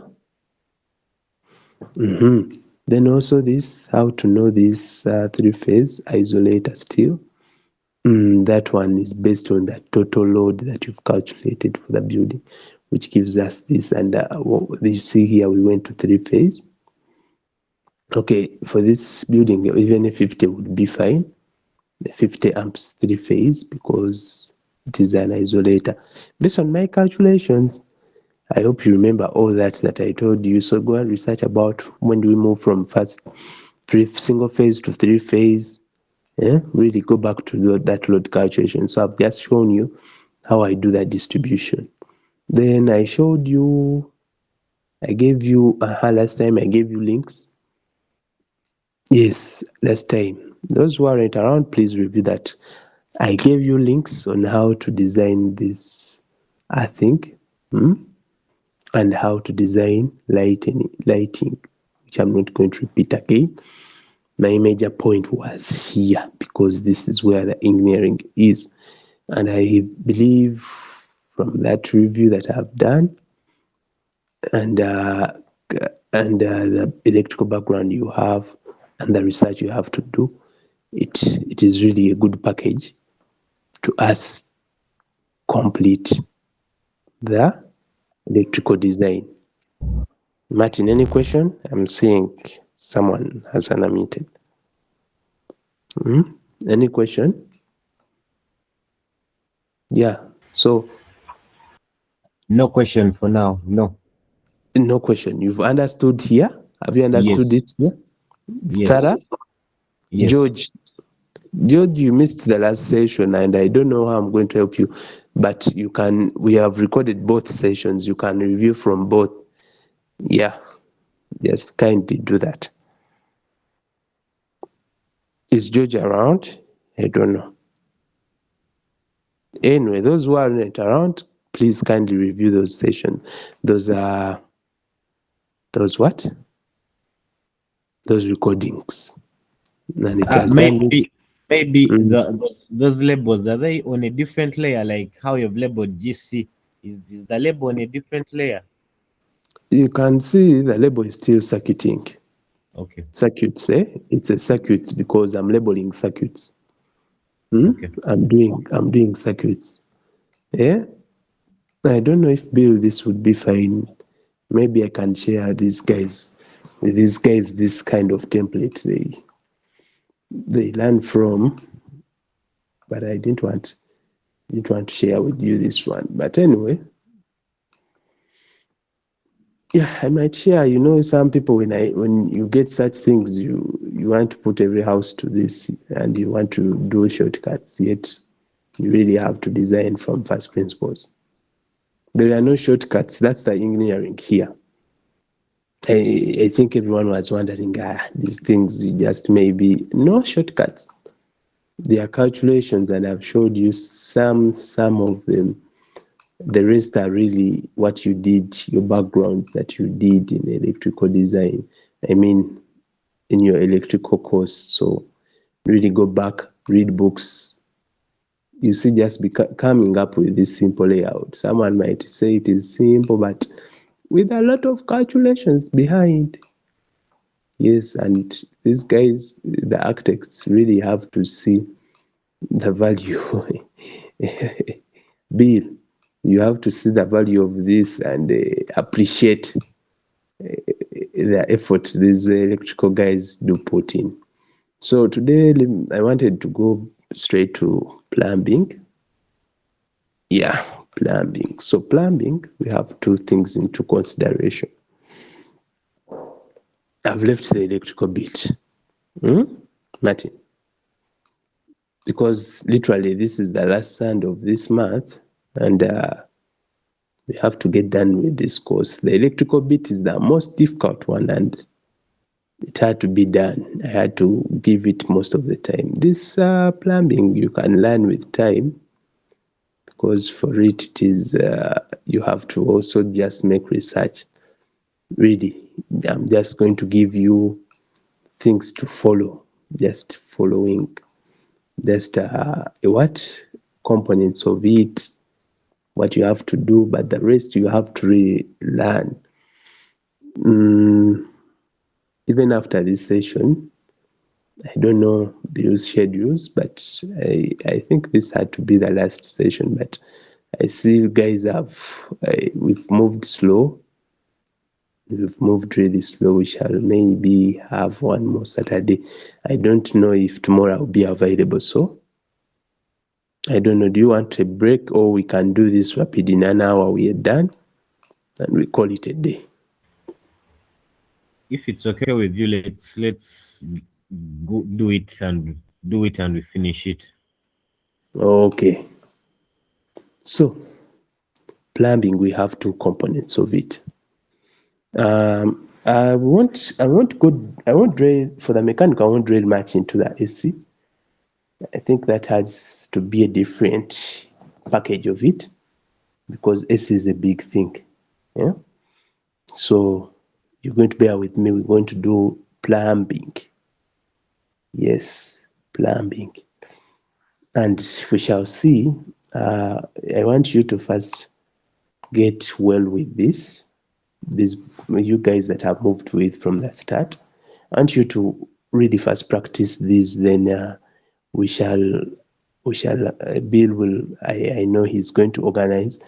Then also this, how to know this 3-phase isolator still. That one is based on the total load that you've calculated for the building, which gives us this. And what you see here, we went to 3-phase. Okay, for this building, even a 50 would be fine. The 50 amps 3-phase, because it is an isolator. Based on my calculations, I hope you remember all that I told you. So go and research about when do we move from single phase to 3-phase. Really go back to that load calculation. So I've just shown you how I do that distribution. Then I showed you, I gave you, last time I gave you links. Yes, last time. Those who aren't around, please review that. I gave you links on how to design this, I think, and how to design lighting, which I'm not going to repeat again. My major point was here, because this is where the engineering is. And I believe from that review that I've done and the electrical background you have and the research you have to do, it is really a good package to us complete the electrical design. Martin, any question? I'm seeing someone has unmuted. Any question? Yeah. So No question for now. No. no question. You've understood here? Have you understood Yes. it here? Yes. Thorough? Yes. George, you missed the last session and I don't know how I'm going to help you, but we have recorded both sessions. You can review from both. Yeah, just kindly do that. Is George around? I don't know. Anyway, those who aren't around, please kindly review those sessions. Those what? Those recordings. And it has done it. Maybe those labels, are they on a different layer, like how you've labeled GC? Is the label on a different layer? You can see the label is still circuiting. Okay. Circuits, it's a circuits because I'm labeling circuits. Okay. I'm doing circuits. Yeah. I don't know if Bill this would be fine. Maybe I can share these guys this kind of template they learn from, but I didn't want to share with you this one. But anyway, yeah, I might share. You know, some people when you get such things, you want to put every house to this, and you want to do shortcuts. Yet you really have to design from first principles. There are no shortcuts. That's the engineering here. I think everyone was wondering, these things just maybe no shortcuts. There are calculations, and I've showed you some of them. The rest are really what you did, your backgrounds that you did in electrical design. I mean, in your electrical course. So really go back, read books. You see, just coming up with this simple layout. Someone might say it is simple, but with a lot of calculations behind. Yes, and these guys, the architects, really have to see the value. Bill, you have to see the value of this and appreciate the effort these electrical guys do put in. So today I wanted to go straight to plumbing. Yeah, plumbing. So plumbing, we have two things into consideration. I've left the electrical bit. Martin, because literally this is the last Sunday of this month and we have to get done with this course. The electrical bit is the most difficult one and it had to be done. I had to give it most of the time. This plumbing you can learn with time because for it is you have to also just make research. Really, I'm just going to give you things to follow, just following, just what components of it, what you have to do, but the rest you have to really learn. Even after this session, I don't know Bill's schedules, but I think this had to be the last session. But I see you guys we've moved slow. We've moved really slow. We shall maybe have one more Saturday. I don't know if tomorrow I'll be available. So I don't know. Do you want a break or we can do this rapid in an hour? We are done and we call it a day. If it's okay with you, let's go do it and we finish it. Okay. So plumbing, we have two components of it. I won't drill for the mechanical. I won't drill much into the AC. I think that has to be a different package of it because AC is a big thing. Yeah. So you're going to bear with me. We're going to do plumbing. Yes, plumbing, and we shall see. I want you to first get well with this. These you guys that have moved with from the start. I want you to really first practice this. Then we shall Bill will. I know he's going to organize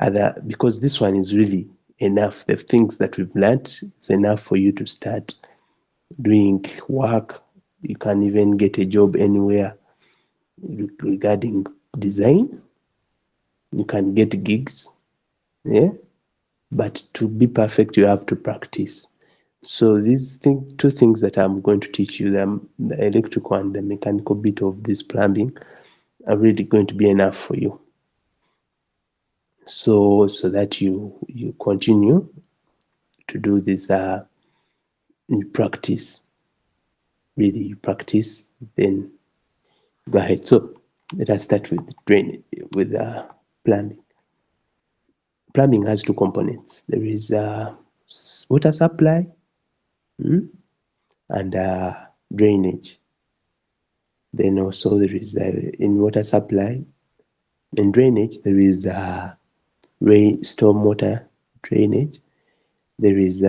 other because this one is really enough. The things that we've learned, it's enough for you to start doing work. You can even get a job anywhere regarding design. You can get gigs, yeah. But to be perfect, you have to practice. So these two things that I'm going to teach you, the electrical and the mechanical bit of this plumbing, are really going to be enough for you. So that you continue to do this in practice. Really, you practice, then go ahead. So let us start with plumbing. Plumbing has two components. There is water supply and drainage. Then also there is in water supply and drainage, there is stormwater drainage. There is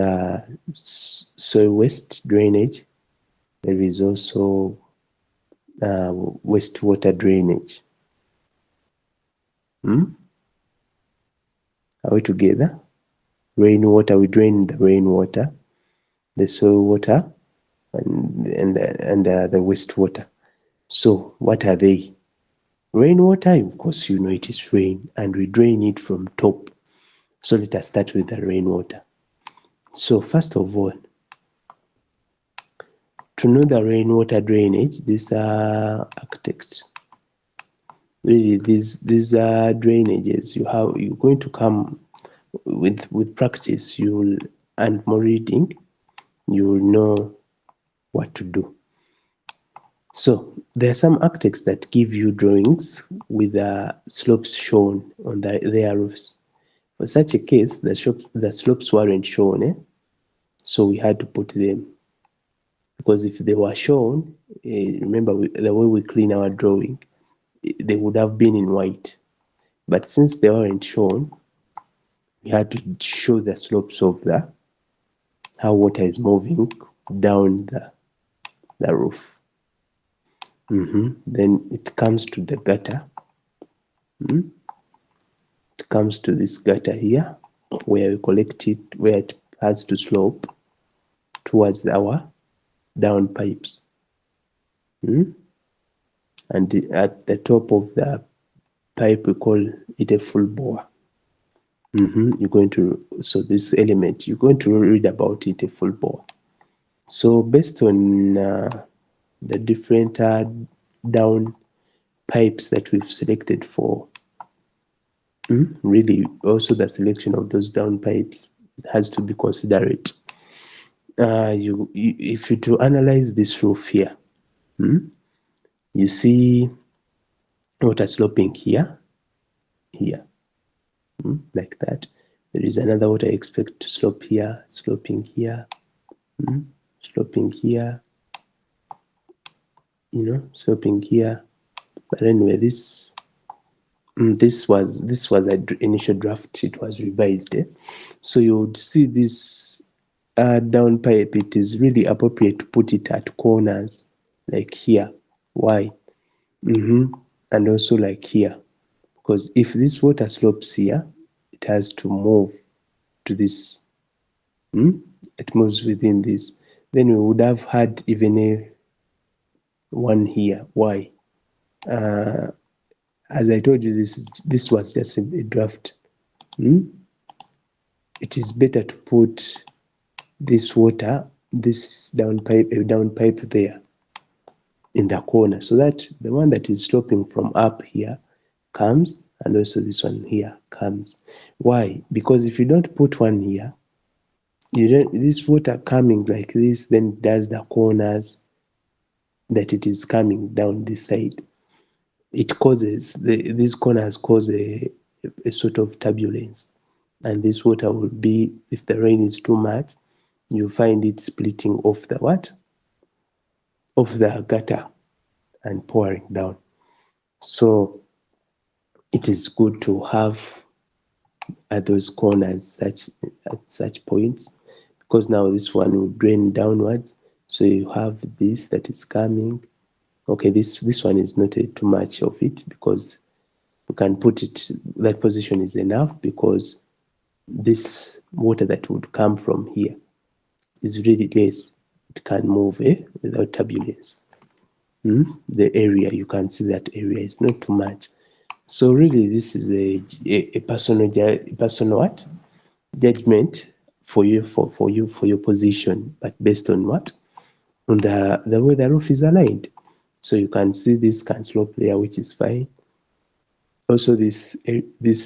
soil waste drainage. There is also wastewater drainage. Are we together? Rainwater, we drain the rainwater, the soil water, and the wastewater. So what are they? Rainwater, of course, you know it is rain, and we drain it from top. So let us start with the rainwater. So first of all, to know the rainwater drainage, these are architects. Really, these are drainages. You're going to come with practice. And more reading, you'll know what to do. So there are some architects that give you drawings with the slopes shown on their roofs. For such a case, the slopes weren't shown, so we had to put them. Because if they were shown, remember the way we clean our drawing, they would have been in white. But since they weren't shown, we had to show the slopes of how water is moving down the roof. Then it comes to the gutter. It comes to this gutter here, where we collect it, where it has to slope towards our downpipes. And at the top of the pipe, we call it a full bore. So this element, you're going to read about it, a full bore. So based on the different down pipes that we've selected for, really also the selection of those down pipes has to be considerate. If you to analyze this roof here, you see water sloping here, like that. There is another water I expect to slope here, sloping here, sloping here, sloping here. But anyway, this was an initial draft. It was revised. So you would see this down pipe. It is really appropriate to put it at corners, like here. Why? And also like here, because if this water slopes here, it has to move to this. It moves within this. Then we would have had even one here. Why? As I told you, this was just a draft. It is better to put this water, this down pipe there in the corner, so that the one that is sloping from up here comes, and also this one here comes. Why? Because if you don't put one here, this water coming like this, then does the corners that it is coming down this side. It causes these corners cause a sort of turbulence, and this water will be, if the rain is too much, you find it splitting off the gutter and pouring down. So it is good to have at those corners at such points, because now this one will drain downwards. So you have this that is coming. Okay, this one is not too much of it, because you can put it, that position is enough, because this water that would come from here is really less. It can move without turbulence. The area, you can see that area is not too much. So really, this is a personal what judgment for you for your position, but based on what, on the way the roof is aligned. So you can see this can slope there, which is fine. Also, this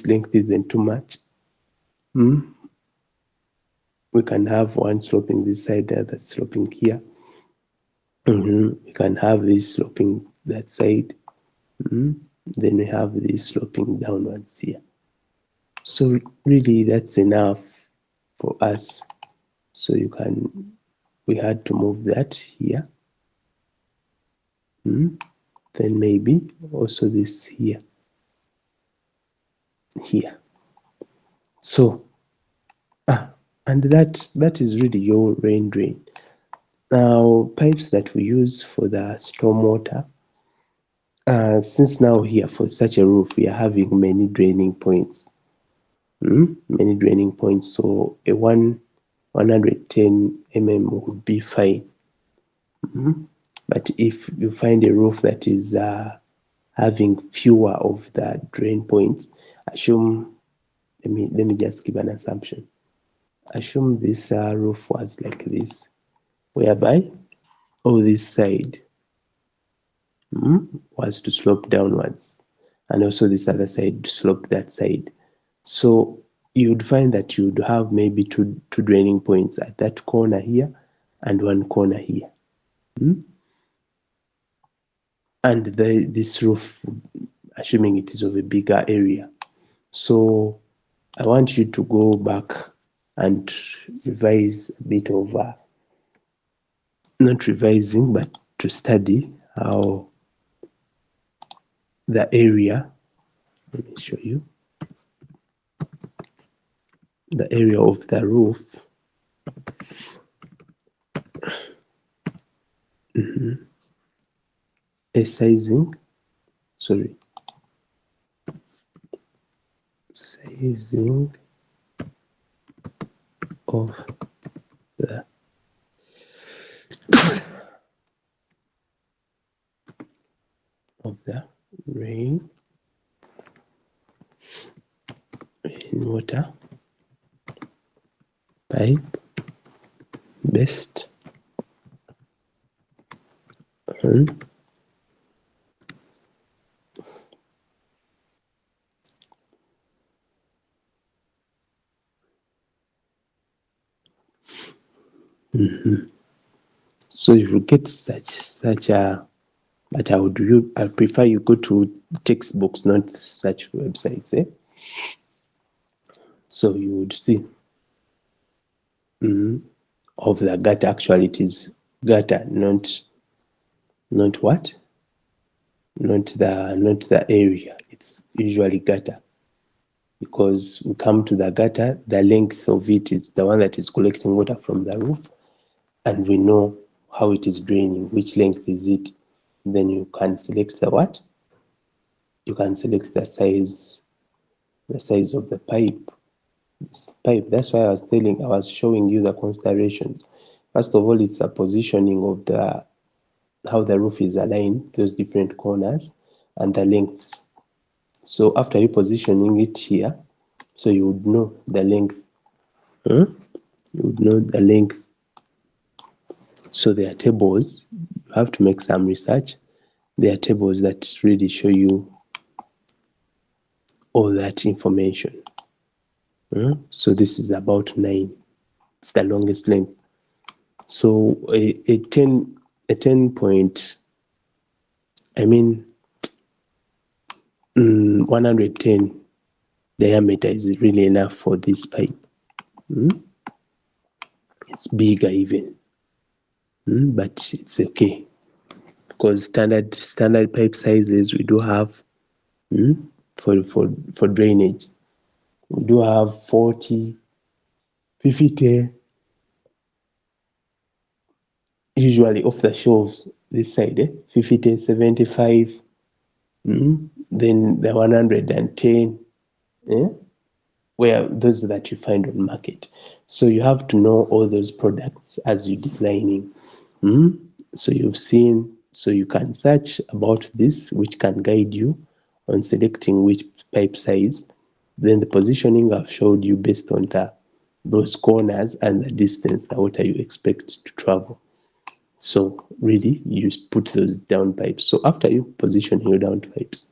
length isn't too much. We can have one sloping this side, the other sloping here. We can have this sloping that side. Then we have this sloping downwards here. So really, that's enough for us. So we had to move that here. Then maybe also this here. So, and that is really your rain drain. Now, pipes that we use for the stormwater, since now here for such a roof, we are having many draining points. Many draining points, so a 110 would be fine. But if you find a roof that is having fewer of the drain points, assume, let me just give an assumption. Assume this roof was like this, whereby all this side was to slope downwards, and also this other side to slope that side. So you would find that you would have maybe two draining points at that corner here and one corner here. And this roof, assuming it is of a bigger area. So I want you to go back and revise a bit of, not revising, but to study how the area, let me show you, the area of the roof sizing of the rainwater pipe based on So if you get such a, but I prefer you go to textbooks, not such websites. So you would see of the gutter. Actually, it is gutter, not what, not the area. It's usually gutter, because we come to the gutter, the length of it is the one that is collecting water from the roof, and we know how it is draining, which length is it. Then you can select the what? You can select the size of the pipe. That's why I was showing you the considerations. First of all, it's a positioning of how the roof is aligned, those different corners, and the lengths. So after you positioning it here, so you would know the length. You would know the length. So there are tables. You have to make some research. There are tables that really show you all that information. So this is about 9. It's the longest length. So a 10 point, 110 diameter is really enough for this pipe. It's bigger even, but it's okay, because standard pipe sizes we do have for drainage. We do have 40, 50, usually off the shelves this side, 50, 75, then the 110. where those that you find on market. So you have to know all those products as you're designing. So you've seen, so you can search about this, which can guide you on selecting which pipe size. Then the positioning I've showed you based on those corners and the distance the water you expect to travel. So really, you put those downpipes. So after you position your downpipes,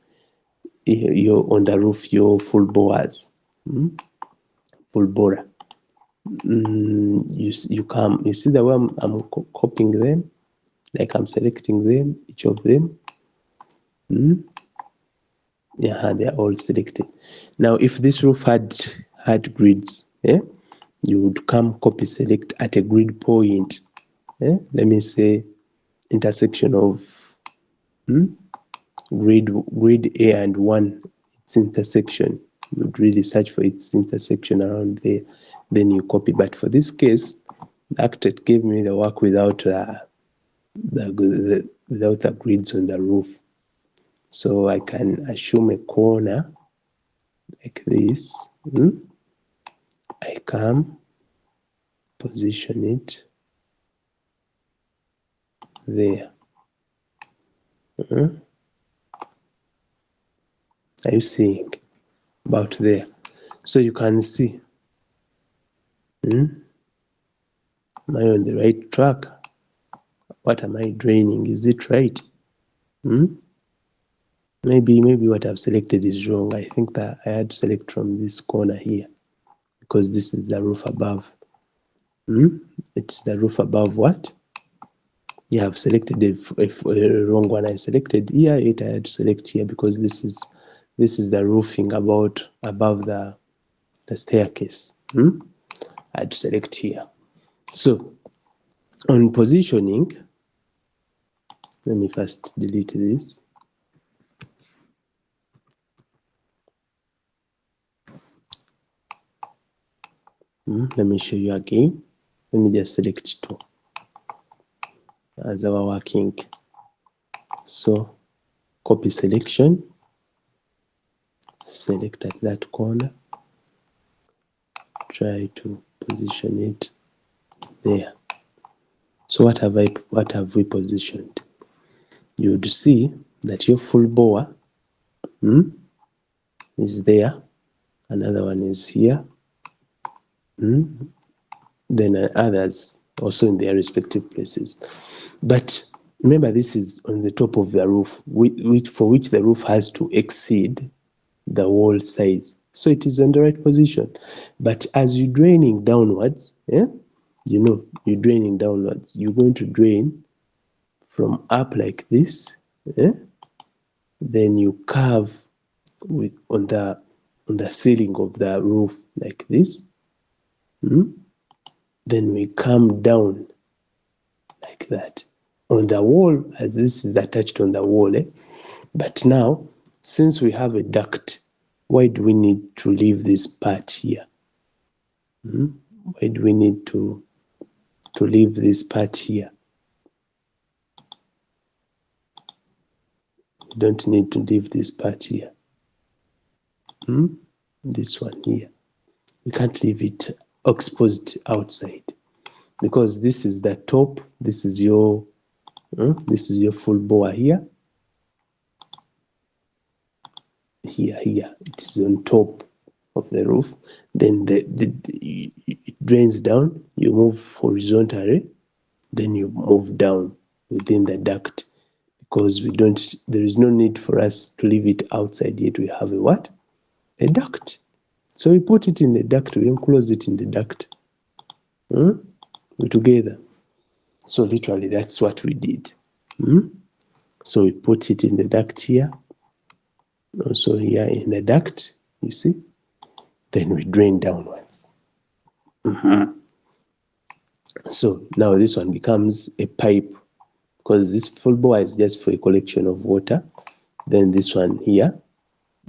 you're on the roof, your full borers, full borer. You see the way I'm copying them, like I'm selecting them, each of them. Yeah, they're all selected. Now, if this roof had grids, you would come copy select at a grid point. Let me say intersection of grid A and 1, its intersection. You would really search for its intersection around there. Then you copy. But for this case, the architect gave me the work without without the grids on the roof. So I can assume a corner like this. I come, position it there. Are you seeing? About there. So you can see. Am I on the right track? What am I draining? Is it right? Maybe what I've selected is wrong. I think that I had to select from this corner here, because this is the roof above. It's the roof above what? Yeah, I've selected a wrong one. I selected here, I had to select here because this is the roofing above the staircase. I had to select here. So on positioning, let me first delete this. Let me show you again. Let me just select 2 as our working. So copy selection, select at that corner, try to position it there. So what have we positioned? You would see that your full bore is there, another one is here, then others also in their respective places. But remember, this is on the top of the roof, for which the roof has to exceed the wall size. So it is on the right position. But as you're draining downwards, you're draining downwards, you're going to drain from up like this, then you curve on the ceiling of the roof like this. Then we come down like that on the wall, as this is attached on the wall. But now, since we have a duct, why do we need to leave this part here? Why do we need to leave this part here? We don't need to leave this part here. This one here. We can't leave it exposed outside, because this is the top, this is your full bore here. Here, it is on top of the roof. Then it drains down, you move horizontally, then you move down within the duct, because there is no need for us to leave it outside, yet we have a duct. So we put it in the duct, we enclose it in the duct. We're together. So literally that's what we did. So we put it in the duct here, also here in the duct, you see. Then we drain downwards. So now this one becomes a pipe, because this full bore is just for a collection of water. Then this one here,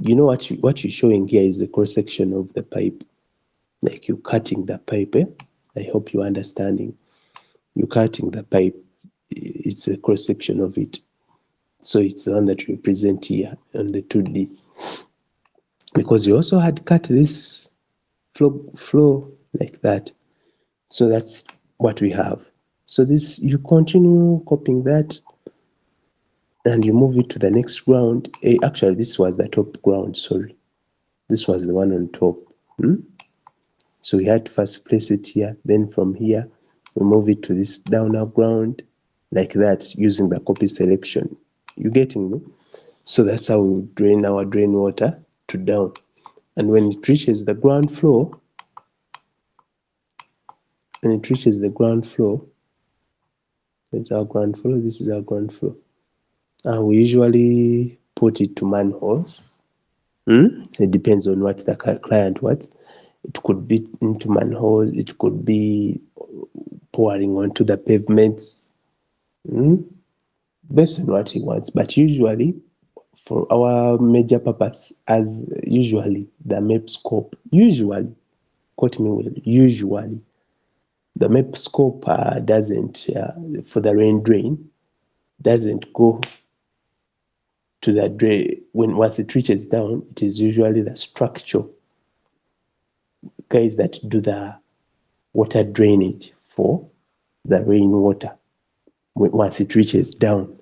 what you're showing here is the cross section of the pipe, like you're cutting the pipe. I hope you're understanding. You're cutting the pipe, it's a cross section of it. So it's the one that we present here on the 2D, because you also had cut this flow like that. So that's what we have. So this, you continue copying that and you move it to the next ground. Actually, this was the top ground, sorry. This was the one on top. So we had to first place it here, then from here, we move it to this downer ground, like that, using the copy selection. You getting me? So that's how we drain our drain water to down. And when it reaches the ground floor, that's our ground floor, this is our ground floor. We usually put it to manholes. It depends on what the client wants. It could be into manholes, it could be pouring onto the pavements, based on what he wants. But usually, for our major purpose, as usually the MEP scope, usually, quote me well, usually, the MEP scope doesn't, for the rain drain, doesn't go to the drain. Once it reaches down, it is usually the structure guys that do the water drainage for the rainwater. Once it reaches down,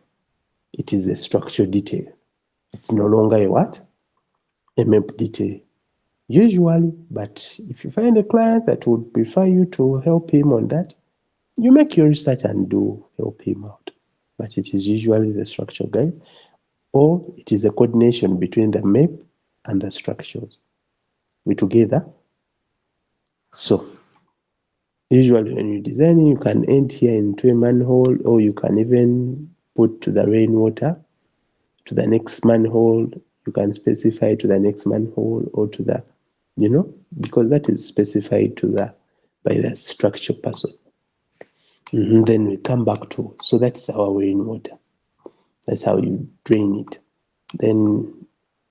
it is a structural detail. It's no longer a what? A MEP detail. Usually, but if you find a client that would prefer you to help him on that, you make your research and do help him out. But it is usually the structure guys, or it is a coordination between the MEP and the structures. We together. So usually when you design, you can end here into a manhole, or you can even put to the rainwater to the next manhole. You can specify to the next manhole or to the, because that is specified to the by the structure person. Then we come back to, so that's our rainwater. That's how you drain it. Then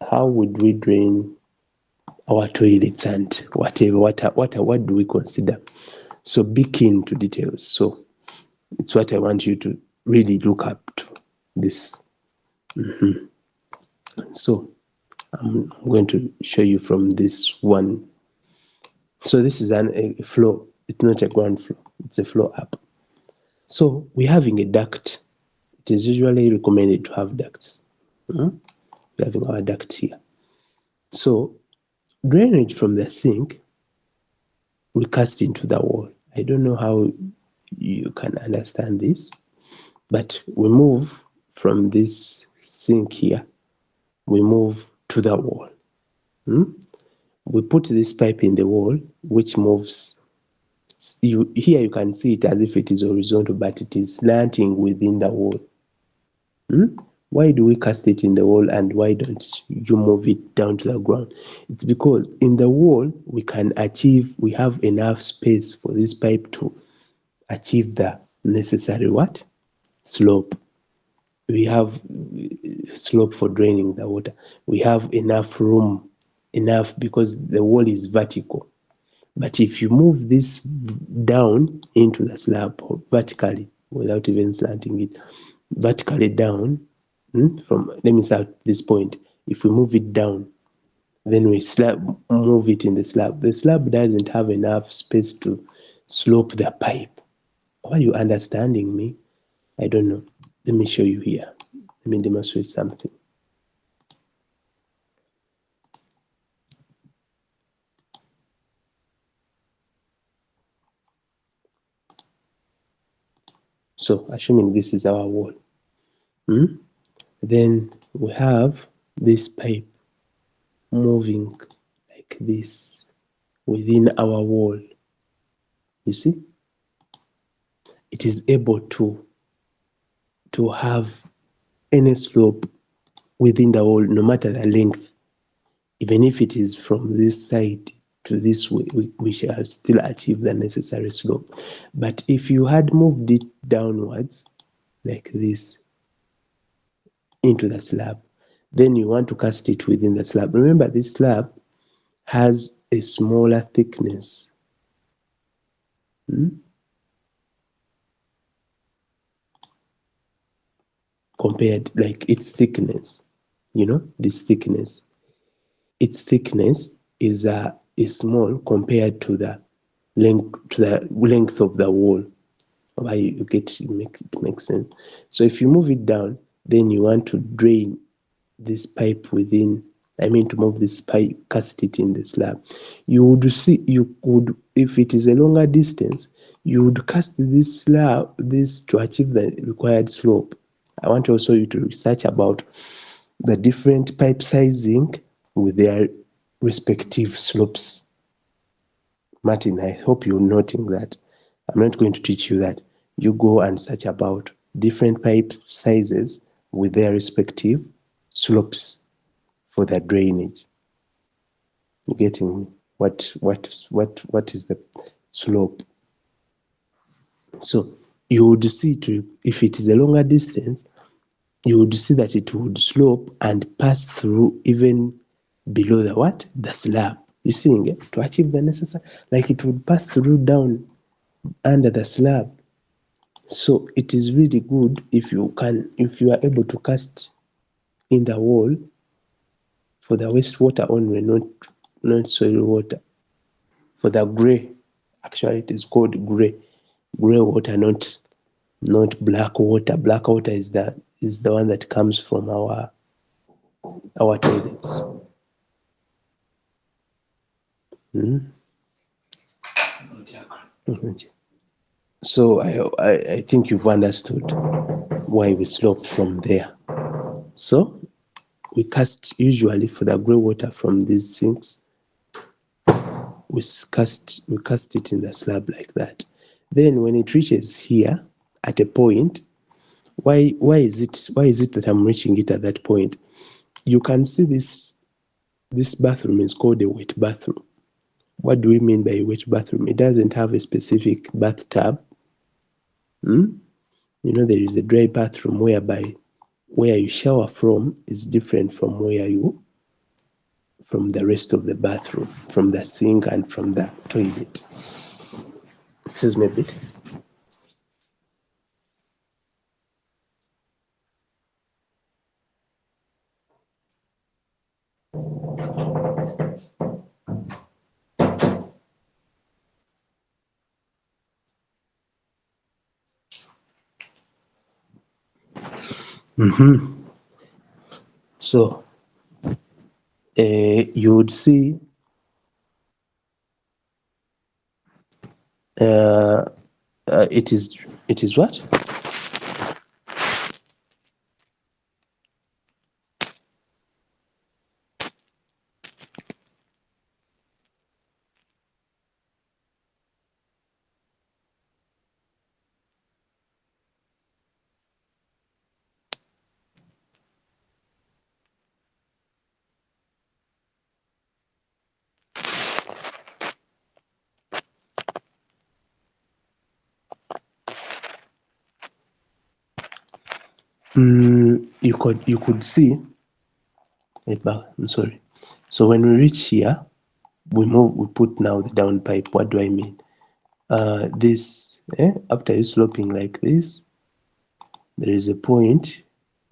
how would we drain our toilets and whatever? What do we consider? So be keen to details. So it's what I want you to really look up to this. So I'm going to show you from this one. So this is a flow. It's not a ground flow. It's a flow up. So we're having a duct. It is usually recommended to have ducts. We're having our duct here. So drainage from the sink, we cast into the wall. I don't know how you can understand this, but we move from this sink here, we move to the wall. We put this pipe in the wall, which moves. Here you can see it as if it is horizontal, but it is slanting within the wall. Why do we cast it in the wall, and why don't you move it down to the ground? It's because in the wall we have enough space for this pipe to achieve the necessary what? Slope. We have slope for draining the water. We have enough room, because the wall is vertical. But if you move this down into the slab vertically, without even slanting it, vertically down, let me start this point. If we move it down, then we move it in the slab. The slab doesn't have enough space to slope the pipe. Are you understanding me? I don't know. Let me show you here. Let me demonstrate something. So assuming this is our wall, then we have this pipe moving like this within our wall. You see, it is able to have any slope within the wall, no matter the length. Even if it is from this side to this way, we shall still achieve the necessary slope. But if you had moved it downwards like this into the slab, then you want to cast it within the slab. Remember, this slab has a smaller thickness. Compared, like its thickness, this thickness. Its thickness is is small compared to the length of the wall. Why you get it makes sense. So if you move it down, then you want to drain this pipe within. To move this pipe, cast it in the slab. You would if it is a longer distance, you would cast this to achieve the required slope. I want also you to research about the different pipe sizing with their respective slopes. Martin, I hope you're noting that. I'm not going to teach you that. You go and search about different pipe sizes with their respective slopes for the drainage. You getting me? What is the slope? So you would see if it is a longer distance, you would see that it would slope and pass through even below the slab. You seeing it? To achieve the necessary, like it would pass through down under the slab. So it is really good if you are able to cast in the wall for the wastewater only, not soil water. For the grey, actually it is called grey water, not black water. Black water is the one that comes from our toilets. So I think you've understood why we slope from there. So we cast usually for the grey water from these sinks. We cast it in the slab like that. Then when it reaches here at a point, why is it that I'm reaching it at that point? You can see this bathroom is called a wet bathroom. What do we mean by a wet bathroom? It doesn't have a specific bathtub. There is a dry bathroom whereby where you shower from is different from from the rest of the bathroom, from the sink and from the toilet. Excuse me a bit. So you would see it is what? You could see. I'm sorry. So when we reach here, we put now the down pipe. What do I mean? This after you sloping like this, there is a point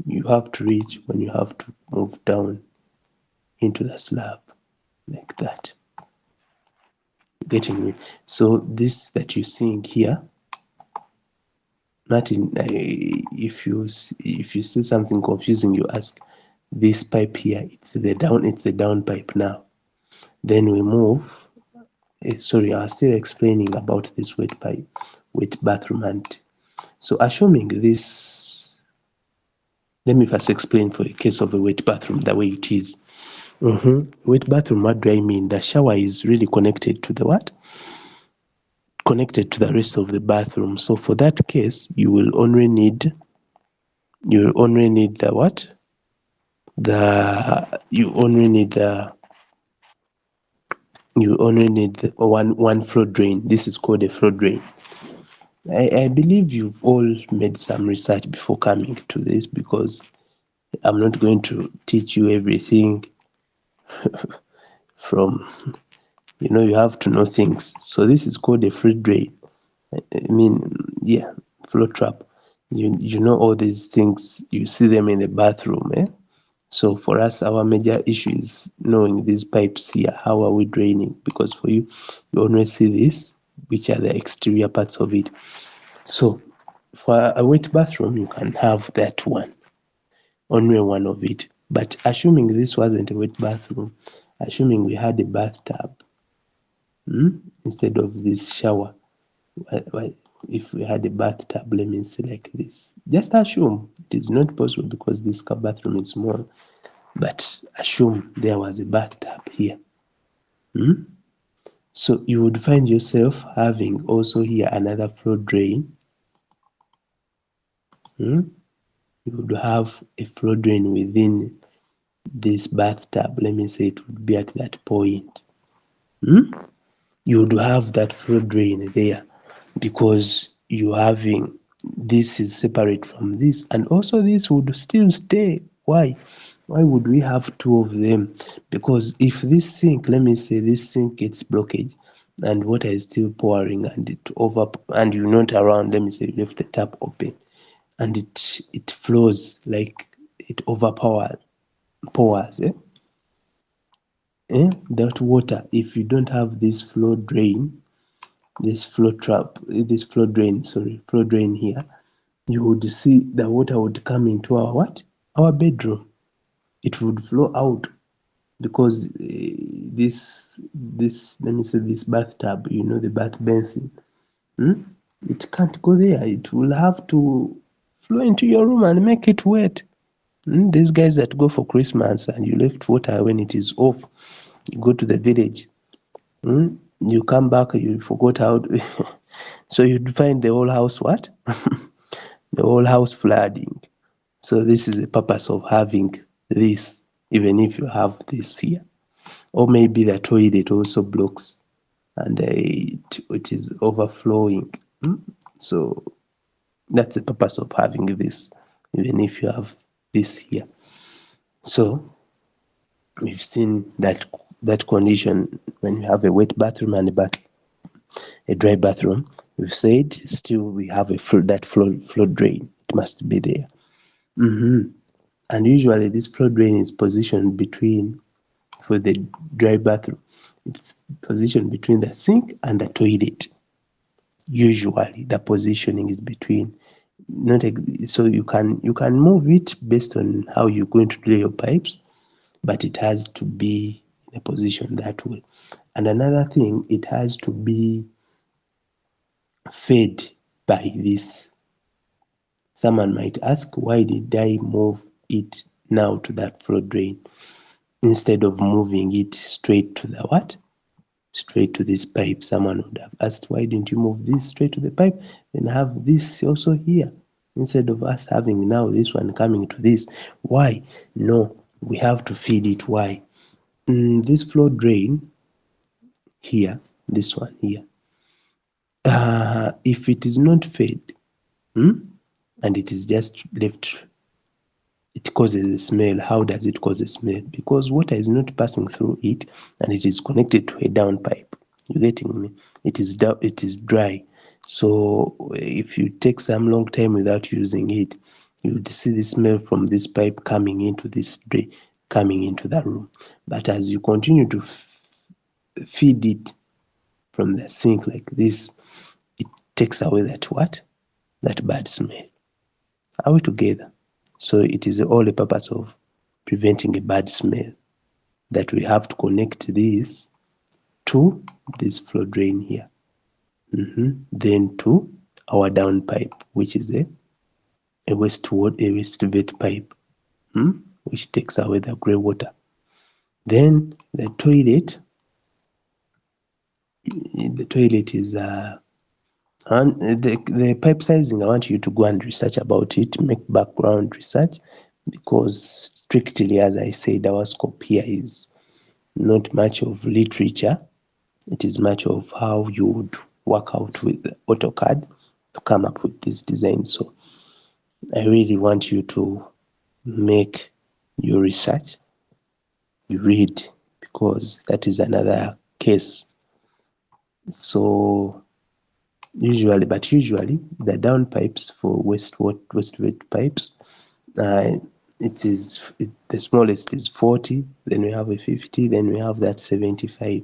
you have to reach when you have to move down into the slab like that. Getting me? So this that you're seeing here, Martin, if you see something confusing, you ask. This pipe here, it's the down pipe now. Then we move. Sorry, I was still explaining about this wet bathroom. And so assuming this, let me first explain for a case of a wet bathroom the way it is. Wet bathroom, what do I mean? The shower is really connected to the what? Connected to the rest of the bathroom. So for that case, you will only need the what? You only need the one flow drain. This is called a flow drain. I believe you've all made some research before coming to this, because I'm not going to teach you everything from, you have to know things. So this is called a flow drain. Flow trap. You know all these things, you see them in the bathroom. So for us, our major issue is knowing these pipes here, how are we draining? Because for you, you always see this, which are the exterior parts of it. So for a wet bathroom, you can have that one, only one of it. But assuming this wasn't a wet bathroom, assuming we had a bathtub instead of this shower, if we had a bathtub, let me say like this. Just assume it is not possible because this bathroom is small, but assume there was a bathtub here. So you would find yourself having also here another flow drain. You would have a flow drain within this bathtub. Let me say it would be at that point. You would have that flow drain there because you're having this is separate from this, and also this would still stay. Why would we have two of them? Because if this sink, let me say this sink gets blockage and water is still pouring and and you're not around, let me say you left the tap open and it flows, like it pours that water. If you don't have this flow drain, flow drain here, you would see the water would come into our bedroom. It would flow out because this let me say this bathtub, the bath basin, it can't go there. It will have to flow into your room and make it wet. These guys that go for Christmas and you left water when it is off, you go to the village, you come back, you forgot how so you'd find the whole house the whole house flooding. So this is the purpose of having this, even if you have this here. Or maybe the toilet also blocks and it is overflowing. So that's the purpose of having this, even if you have this here. So we've seen that condition when you have a wet bathroom and a dry bathroom. We've said still we have that flow drain. It must be there. And usually this flow drain is positioned between, for the dry bathroom, it's positioned between the sink and the toilet. Usually the positioning is between, so you can move it based on how you're going to lay your pipes, but it has to be in a position that way. And another thing, it has to be fed by this. Someone might ask, why did I move it now to that flow drain instead of moving it straight to the straight to this pipe? Someone would have asked, why didn't you move this straight to the pipe and have this also here instead of us having now this one coming to this? Why? No, we have to feed it. Why? This flow drain here, this one here, if it is not fed and it is just left, it causes a smell. How does it cause a smell? Because water is not passing through it and it is connected to a downpipe. You getting me? It is dry. So if you take some long time without using it, you would see the smell from this pipe coming into this drain, coming into that room. But as you continue to feed it from the sink like this, it takes away that bad smell. Are we together? So it is all the purpose of preventing a bad smell that we have to connect this to this flow drain here, then to our downpipe, which is a waste vet pipe, which takes away the grey water. Then the toilet is and the pipe sizing. I want you to go and research about it, make background research, because strictly, as I said, our scope here is not much of literature. It is much of how you would work out with AutoCAD to come up with this design. So I really want you to make your research, you read, because that is another case. So usually the downpipes for waste wet pipes, the smallest is 40, then we have a 50, then we have that 75.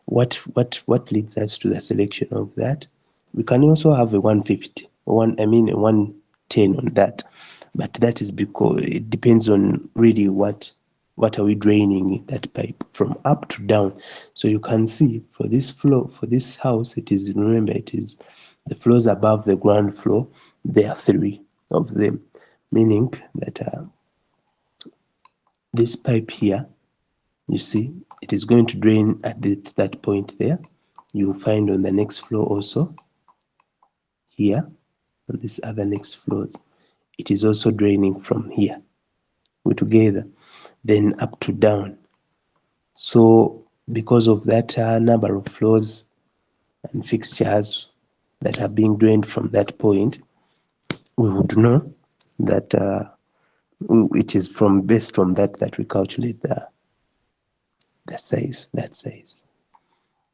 What leads us to the selection of that? We can also have a 150, a 110 on that, but that is because it depends on really what are we draining in that pipe from up to down. So you can see for this floor, for this house, it is, remember, it is the floors above the ground floor. There are 3 of them, meaning that this pipe here, you see, it is going to drain at that point there. You will find on the next floor also, here, on this other next floors, it is also draining from here. We're together, then up to down. So because of that number of floors and fixtures that are being drained from that point, we would know that it is based from that we calculate the size, that size.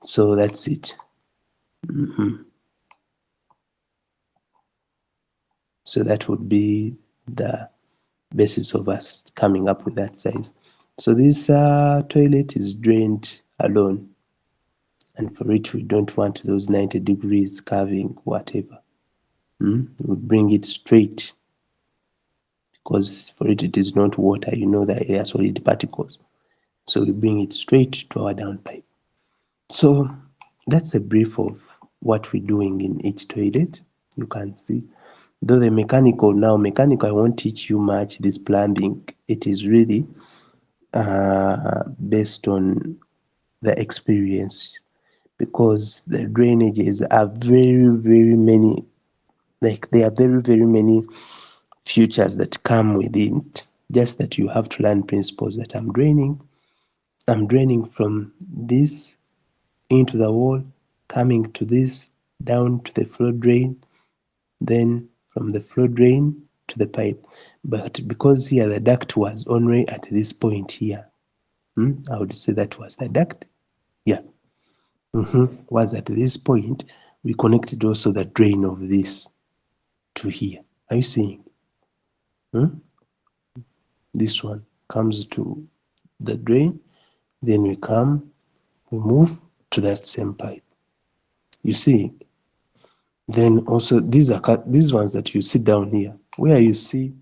So that's it. So that would be the basis of us coming up with that size. So this toilet is drained alone, and for it we don't want those 90 degrees curving, whatever. We bring it straight, because for it is not water, the air solid particles. So we bring it straight to our downpipe. So that's a brief of what we're doing in each toilet. You can see, though the mechanical, I won't teach you much. This plumbing, it is really based on the experience, because the drainages are very, very many, like there are very, very many features that come with it. Just that you have to learn principles that I'm draining from this into the wall, coming to this, down to the floor drain, then from the floor drain to the pipe. But because here the duct was only at this point here, I would say that was the duct. Yeah, was at this point. We connected also the drain of this to here. Are you seeing? This one comes to the drain, then we move to that same pipe. You see? Then also these ones that you see down here, where you see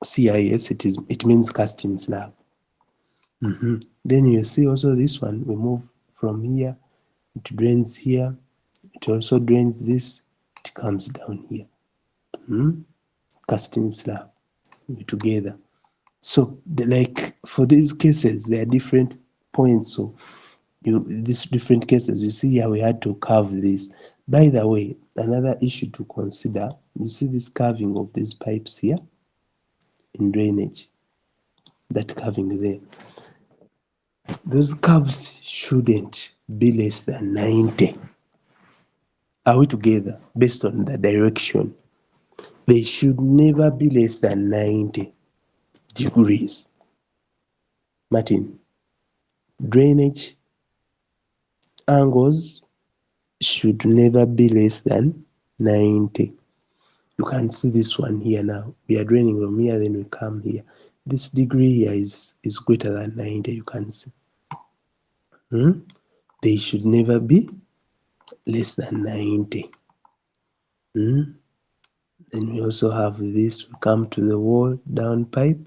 CIS, it means casting slab. Then you see also this one, we move from here, it drains here, it also drains this, it comes down here. Casting slab together. So for these cases, there are different points. So these different cases, you see here we had to carve this. By the way, another issue to consider, you see this carving of these pipes here in drainage, that carving there. Those curves shouldn't be less than 90. Are we together? Based on the direction, they should never be less than 90 degrees. Martin, drainage angles should never be less than 90. You can see this one here now. We are draining from here, then we come here. This degree here is greater than 90, you can see. They should never be less than 90. Then we also have this, we come to the wall, down pipe,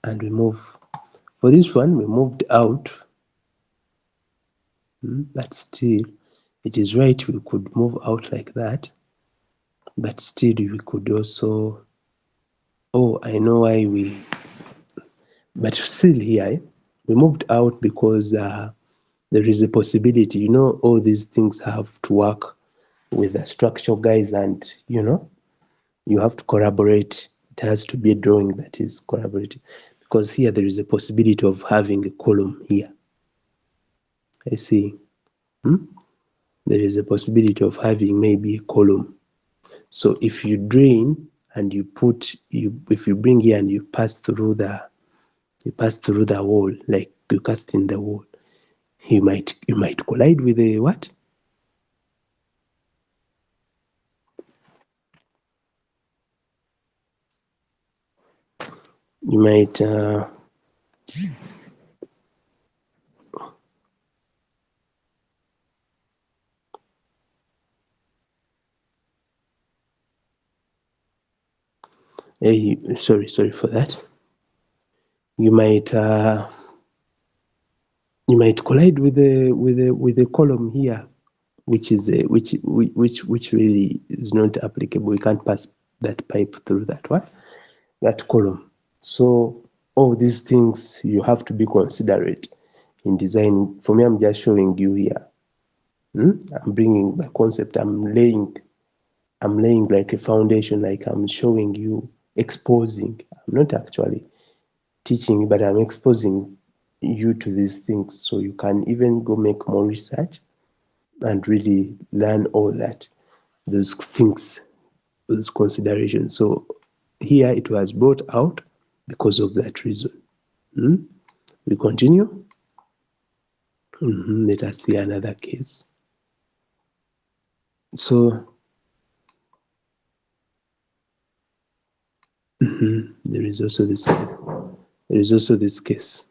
and we move. For this one, we moved out, but still, it is right, we could move out like that, but still we could also, I know why but still here, we moved out because there is a possibility, all these things have to work with the structural guys, and you have to collaborate. It has to be a drawing that is collaborative, because here there is a possibility of having a column here. I see. There is a possibility of having maybe a column. So if you drain and if you bring here and you pass through the wall, like you cast in the wall, you might collide with a what? you might sorry for that. You might collide with the column here, which is which really is not applicable. We can't pass that pipe through that column. So all these things you have to be considerate in design. For me, I'm just showing you here. I'm bringing the concept. I'm laying like a foundation, like I'm showing you, exposing. I'm not actually teaching, but I'm exposing you to these things so you can even go make more research and really learn all that, those things, those considerations. So here it was brought out because of that reason. We continue. Let us see another case. So there is also this case. There is also this case.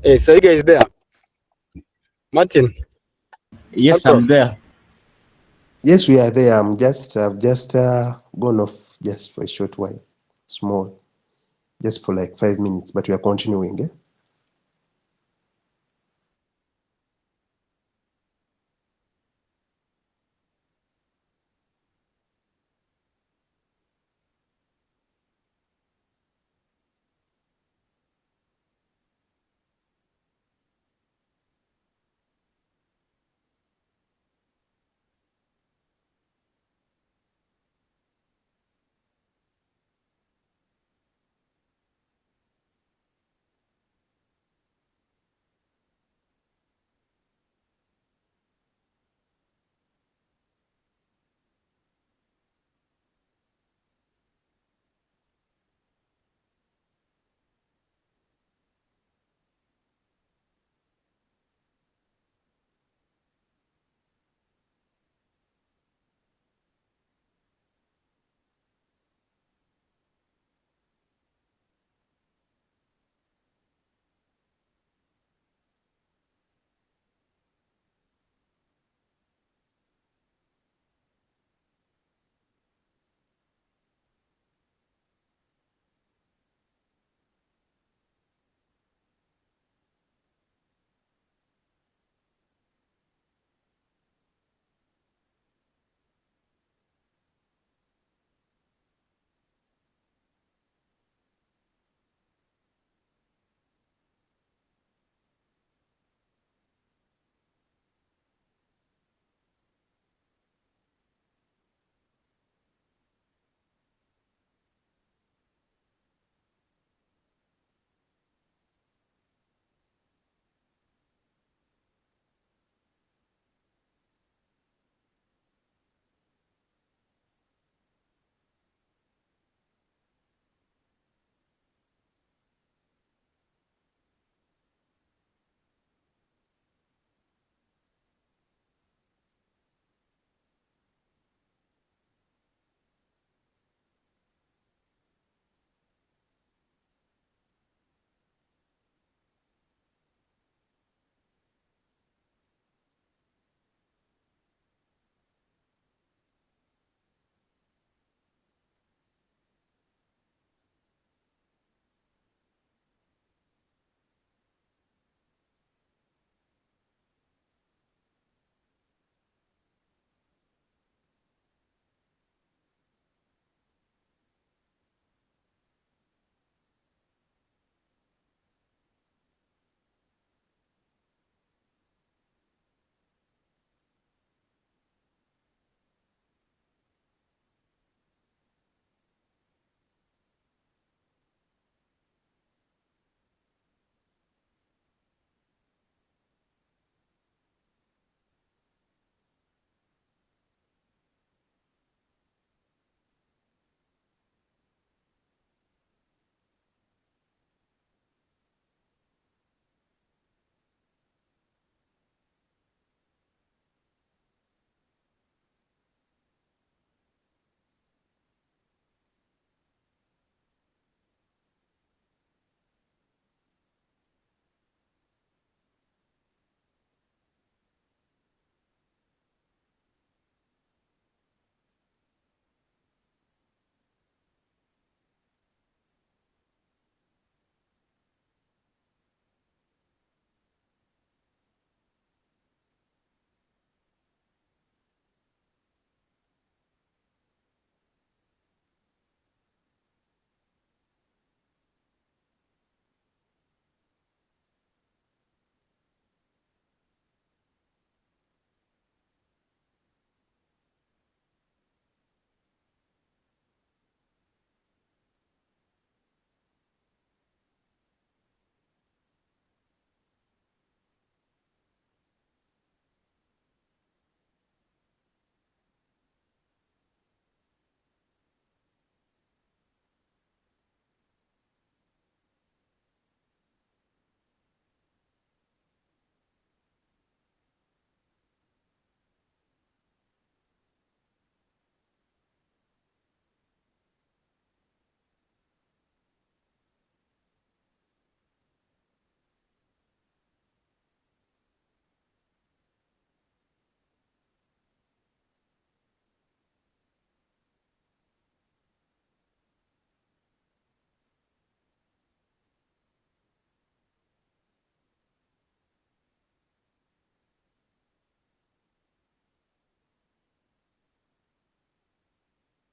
Hey, so you guys there? Martin? Yes, Hector? I'm there. Yes, we are there. I've just gone off just for a short while, small, just for like 5 minutes, but we are continuing.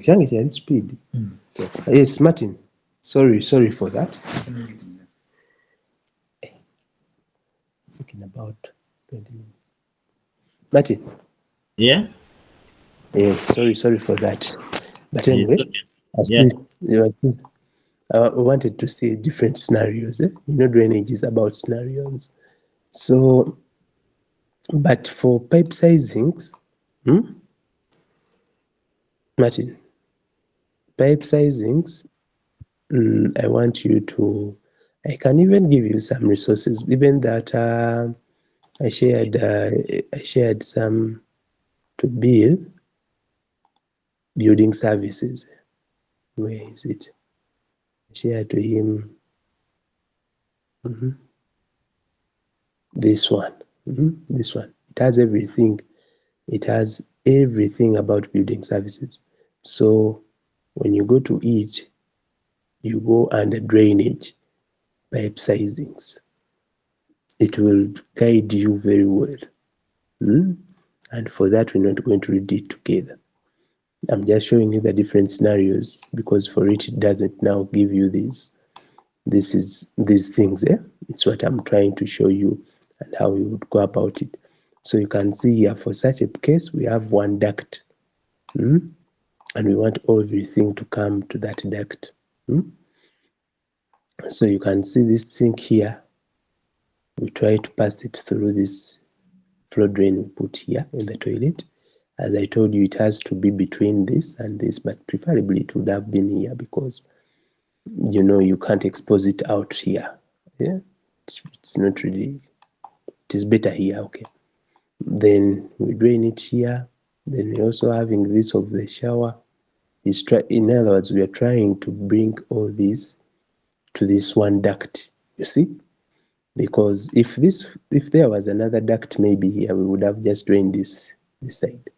Can't get any speed. Yes, Martin. Sorry for that. Thinking about 20 minutes. Martin. Yeah. Yeah, sorry for that. But anyway, Okay. I wanted to see different scenarios. Drainage is about scenarios. So, but for pipe sizings, Martin, pipe sizings, I want you to, I can even give you some resources, given that I shared some to Bill, building services. Where is it? I shared to him this one. This one. It has everything. It has everything about building services. So when you go to it, you go under drainage, pipe sizings. It will guide you very well. And for that, we're not going to read it together. I'm just showing you the different scenarios because for it doesn't now give you these things. It's what I'm trying to show you and how you would go about it. So you can see here, for such a case, we have one duct, and we want everything to come to that duct. So you can see this sink here. We try to pass it through this flow drain we put here in the toilet. As I told you, it has to be between this and this, but preferably it would have been here because you can't expose it out here. Yeah, it's not really. It is better here. Okay. Then we drain it here. Then we're also having this of the shower. In other words, we are trying to bring all this to this one duct. You see, because if there was another duct maybe here, we would have just drained this side.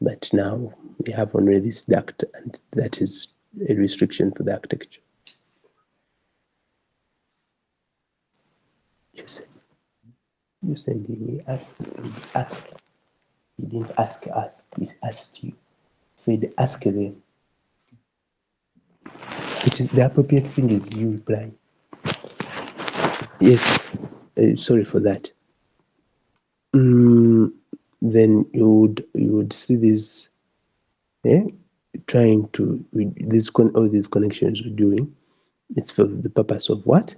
But now we have only this duct, and that is a restriction for the architecture. You said he may ask. He said ask. He didn't ask us. He asked you. He said ask them. It is the appropriate thing is you reply. Yes. Sorry for that. Then you would see this. Trying to all these connections we're doing. It's for the purpose of what?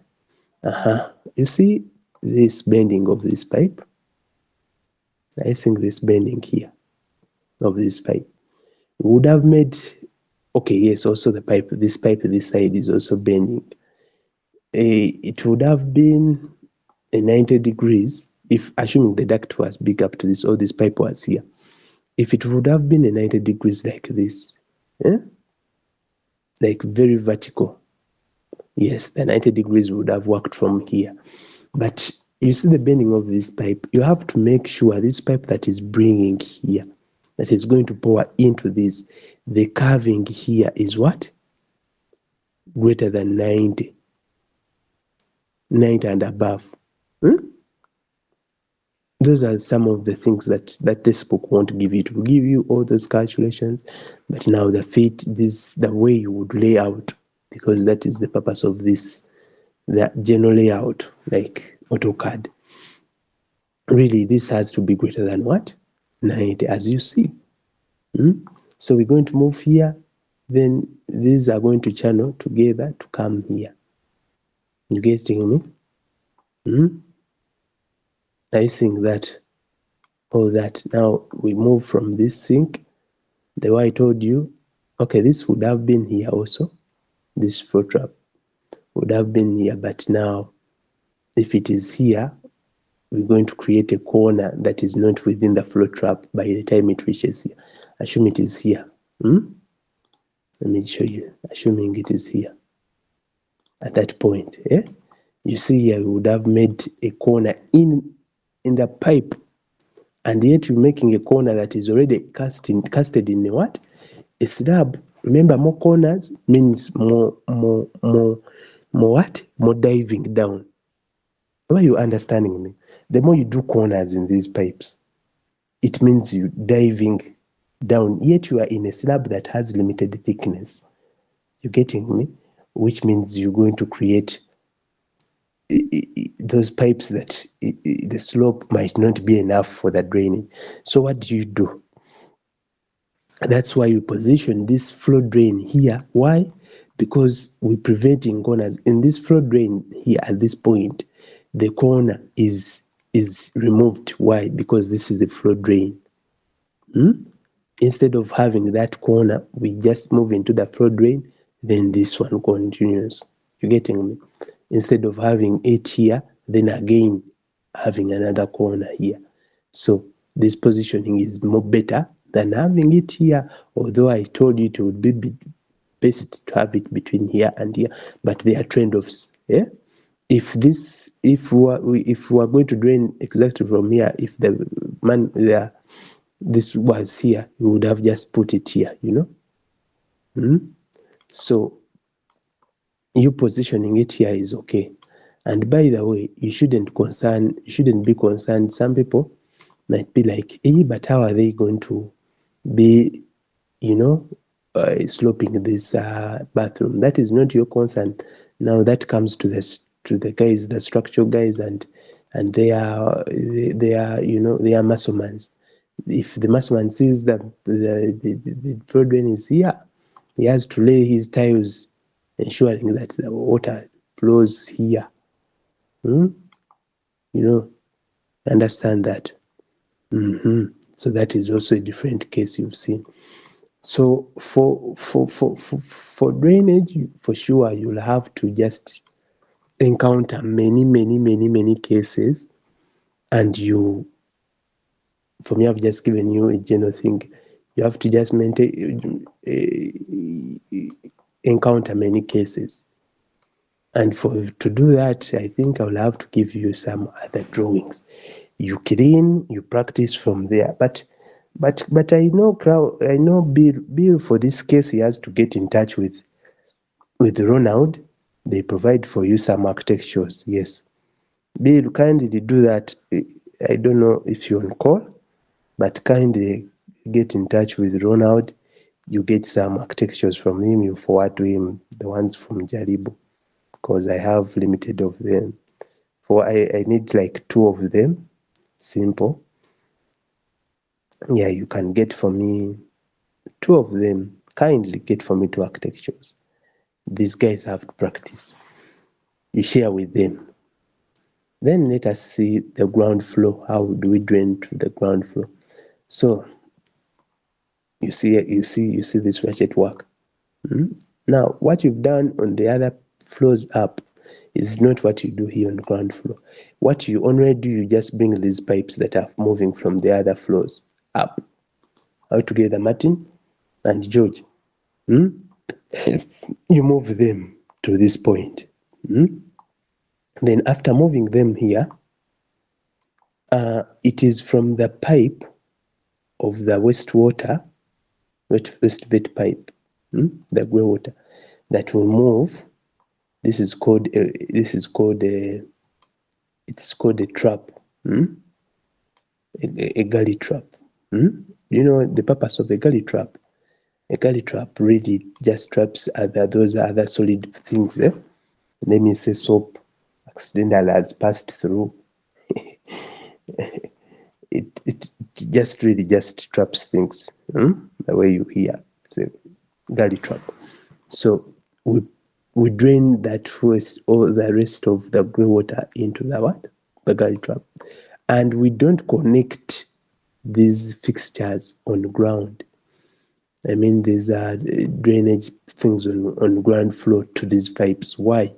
You see this bending of this pipe. I think this bending here of this pipe would have made. Okay, yes. Also the pipe. This side is also bending. It would have been a 90 degrees if, assuming the duct was big up to this, or this pipe was here. If it would have been a 90 degrees like this, like very vertical, yes, the 90 degrees would have worked from here. But you see the bending of this pipe, you have to make sure this pipe that is bringing here, that is going to pour into this, the curving here is what? Greater than 90 and above. Those are some of the things that this book won't give you. It will give you all those calculations, but now the way you would lay out, because that is the purpose of this, the general layout, like AutoCAD. Really, this has to be greater than what? 90, as you see. So we're going to move here, then these are going to channel together to come here. You getting me? I think that all that. Now we move from this sink, the way I told you. Okay, this would have been here also. This flow trap would have been here, but now if it is here, we're going to create a corner that is not within the flow trap by the time it reaches here. Assume it is here. Let me show you. Assuming it is here. At that point, you see here we would have made a corner in the pipe, and yet you're making a corner that is already casted in what? A slab. Remember, more corners means more what? More diving down. Are you understanding me? The more you do corners in these pipes, it means you diving down, yet you are in a slab that has limited thickness. You getting me? Which means you're going to create those pipes that the slope might not be enough for the draining. So what do? That's why you position this flow drain here. Why? Because we're preventing corners. In this flow drain here at this point, the corner is removed. Why? Because this is a flow drain. Instead of having that corner, we just move into the flow drain, then this one continues. You getting me? Instead of having it here, then again having another corner here. So this positioning is more better than having it here, although I told you it would be best to have it between here and here, but they are trade-offs. Yeah? If we are going to drain exactly from here, if the man there this was here, we would have just put it here, you know. So you positioning it here is okay. And by the way, you shouldn't be concerned. Some people might be like, hey, but how are they going to be, sloping this bathroom? That is not your concern. Now that comes to the guys, the structural guys, and they are musclemen. If the muscleman sees that the flow drain is here, he has to lay his tiles, ensuring that the water flows here. Understand that. So that is also a different case you've seen. So for drainage, for sure you'll have to just encounter many cases, and for me, I've just given you a general thing. You have to just encounter many cases. And to do that, I think I will have to give you some other drawings. You clean, you practice from there. But I know Bill for this case, he has to get in touch with Ronald. They provide for you some architectures. Yes. Bill, kindly do that. I don't know if you're on call, but kindly get in touch with Ronald. You get some architectures from him, you forward to him the ones from Jaribu, because I have limited of them. I need like 2 of them, simple. Yeah, you can get for me 2 of them. Kindly get for me 2 architectures. These guys have to practice. You share with them. Then let us see the ground floor. How do we drain to the ground floor? So you see this ratchet work. Now, what you've done on the other floors up is not what you do here on the ground floor. What you only do, you just bring these pipes that are moving from the other floors up. All together, Martin and George. You move them to this point. Then after moving them here, it is from the pipe of the wastewater, waste pipe, the grey water, that will move. This is called a trap, a gully trap. You know the purpose of a gully trap? A gully trap really just traps those other solid things. Let me say soap accidental has passed through. It just really just traps things. The way you hear, it's a gully trap. So we drain that waste or the rest of the grey water into the gully trap, and we don't connect these fixtures on the ground. I mean, these are drainage things on ground floor to these pipes. Why?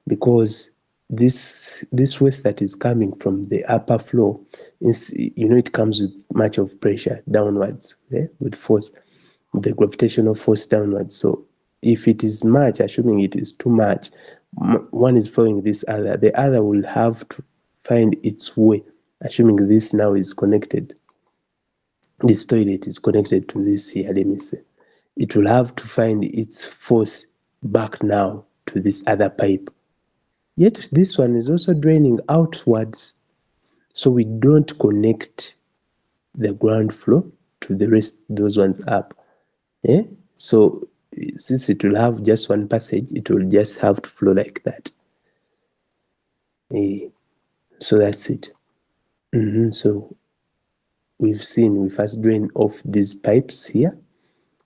Because this waste that is coming from the upper floor, it comes with much of pressure downwards, with force, the gravitational force downwards. So if it is much, assuming it is too much, one is following this other. The other will have to find its way, assuming this now is connected. This toilet is connected to this here, let me say. It will have to find its force back now to this other pipe. Yet this one is also draining outwards. So we don't connect the ground floor to the rest, those ones up. Yeah? So since it will have just one passage, it will just have to flow like that. So that's it. So we first drain off these pipes here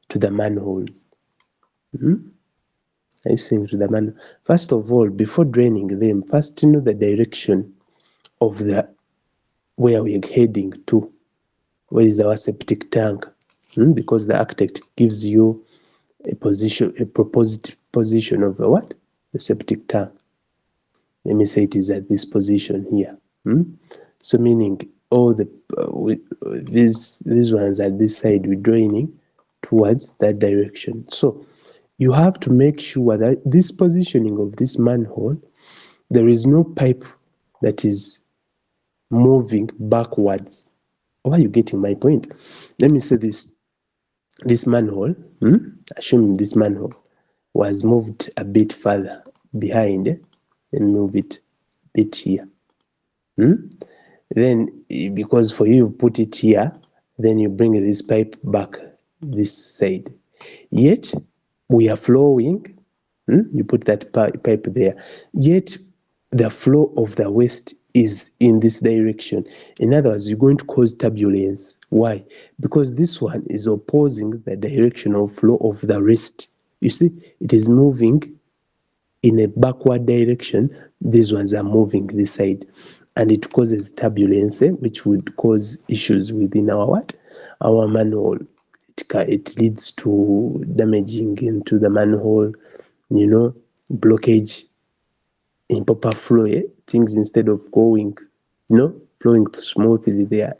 to the manholes. I've seen to the manhole. First of all, before draining them, first know the direction of the where we're heading to. Where is our septic tank? Because the architect gives you a proposed position of what? The septic tank. Let me say it is at this position here. So meaning all the these ones at this side, we're draining towards that direction. So you have to make sure that this positioning of this manhole, there is no pipe that is moving backwards. Are you getting my point? Let me say this manhole, assuming this manhole was moved a bit further behind, and move it a bit here. Then, because for you put it here, then you bring this pipe back this side. Yet, we are flowing, you put that pipe there, yet the flow of the waste is in this direction. In other words, you're going to cause turbulence. Why? Because this one is opposing the direction of flow of the rest. You see, it is moving in a backward direction. These ones are moving this side, and it causes turbulence, which would cause issues within our manhole. It leads to damaging into the manhole, blockage, improper flow, things instead of going, flowing smoothly there,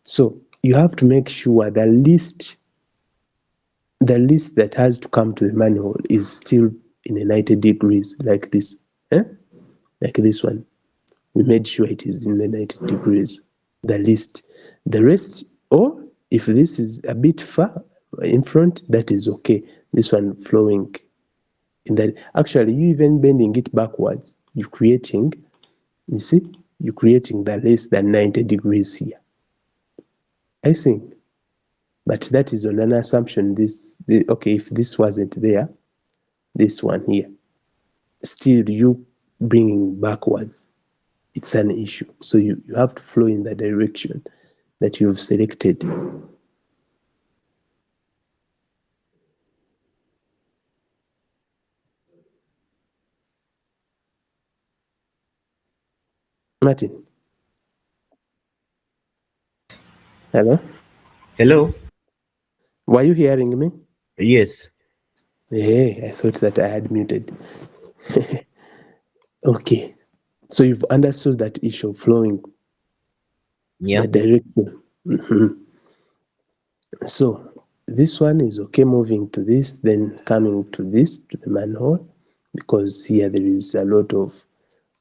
So you have to make sure the least that has to come to the manhole is still in a 90 degrees, like this, like this one. We made sure it is in the 90 degrees, the least. The rest, or if this is a bit far in front, that is okay. This one flowing in that. Actually, you even bending it backwards, you're creating the less than 90 degrees here. I think. But that is on an assumption, okay, if this wasn't there, this one here, still you bringing backwards, it's an issue. So you have to flow in the direction that you've selected. Martin? Hello? Hello? Were you hearing me? Yes. Hey, I thought that I had muted. Okay. So you've understood that issue of flowing, the direction. So this one is okay, moving to this, then coming to this, to the manhole, because here there is a lot of,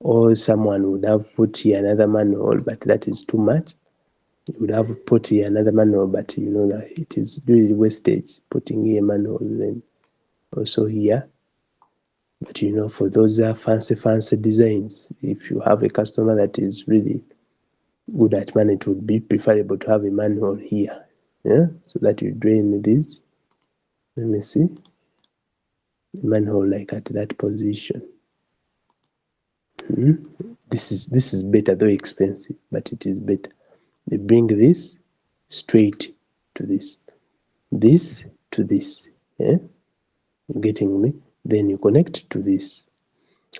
or someone would have put here another manhole, but that is too much. You would have put here another manhole, but you know that it is really wastage putting here manhole, then also here. But for those fancy designs, if you have a customer that is really good at man, it would be preferable to have a manhole here, so that you drain this. Let me see, manhole like at that position. This is better, though expensive, but it is better. You bring this straight to this to this. You're getting me? Then you connect to this.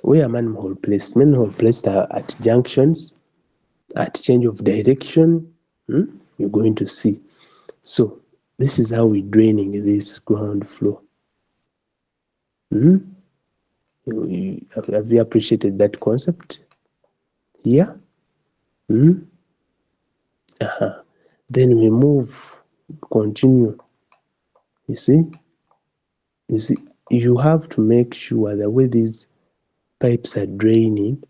Where manhole placed? Manhole placed are at junctions, at change of direction. You're going to see. So this is how we're draining this ground floor. Have you appreciated that concept here? Then we continue. You see, you have to make sure that where these pipes are draining,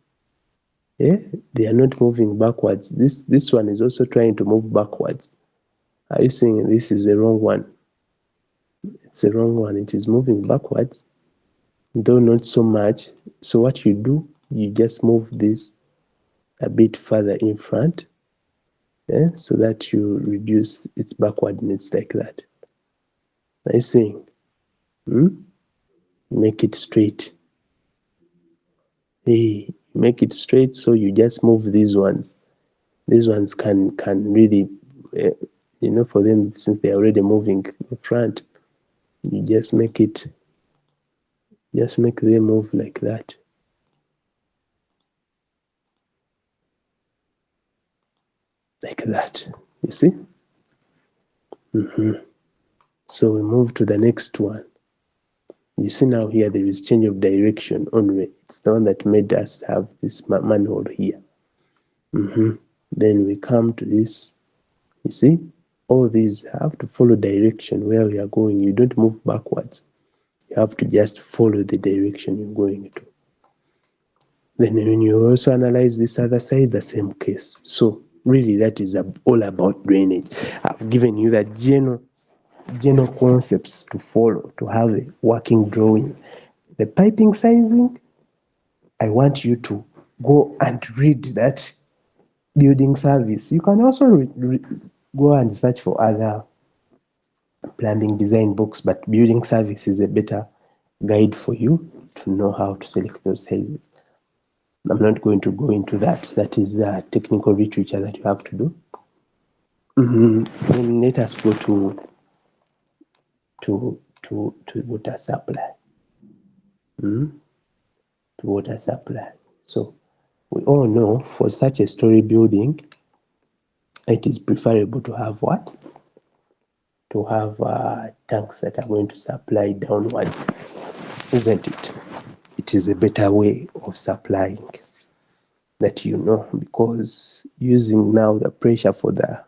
they are not moving backwards. This one is also trying to move backwards. Are you seeing this is the wrong one? It's the wrong one. It is moving backwards, though not so much. So what you do, you just move this a bit further in front. so that you reduce its backwardness like that. Are you seeing? Make it straight. Hey, make it straight, so you just move these ones. These ones can really, for them, since they're already moving in front, you just make them move like that. Like that, you see? So we move to the next one. You see now here there is change of direction only. It's the one that made us have this manhole here. Then we come to this. You see, all these have to follow direction where we are going. You don't move backwards. You have to just follow the direction you're going to. Then when you also analyze this other side, the same case. So really that is all about drainage. I've given you the general concepts to follow to have a working drawing. The piping sizing, I want you to go and read that building service. You can also go and search for other plumbing design books, but building service is a better guide for you to know how to select those sizes. I'm not going to go into that. That is technical literature that you have to do. Then let us go to water supply. To water supply. So we all know for such a story building, it is preferable to have what? To have tanks that are going to supply downwards, isn't it? It is a better way of supplying that because using now the pressure for the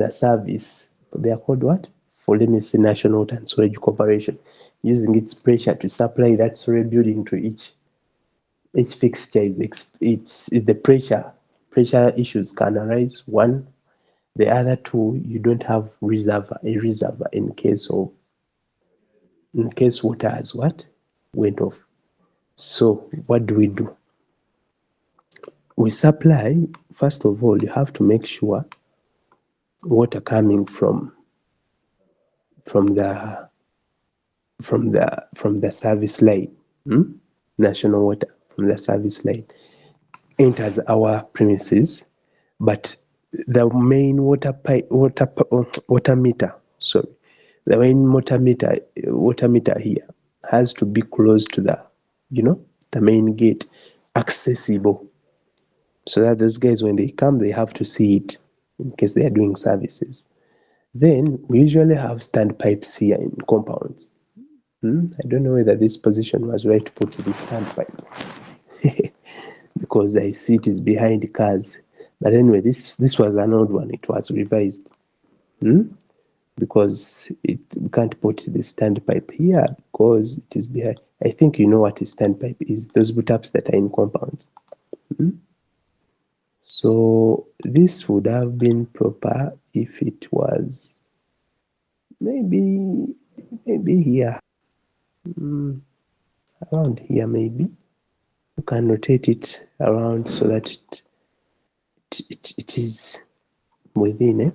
service, they are called what? For let me say National Water and Storage Corporation, using its pressure to supply that storage building to each fixture it's the pressure issues can arise. One, the other two, you don't have a reservoir in case water has went off. So what do? We supply, first of all, you have to make sure water coming from the service line, National Water, from the service line enters our premises, but the main water meter, the main water meter here has to be close to the main gate, accessible, so that those guys, when they come, they have to see it in case they are doing services. Then we usually have standpipes here in compounds. I don't know whether this position was right to put this standpipe because I see it is behind the cars. But anyway, this was an old one. It was revised because we can't put the standpipe here because it is behind. I think you know what a standpipe is. Those boot-ups that are in compounds. So this would have been proper if it was maybe here, around here maybe. You can rotate it around so that it is within.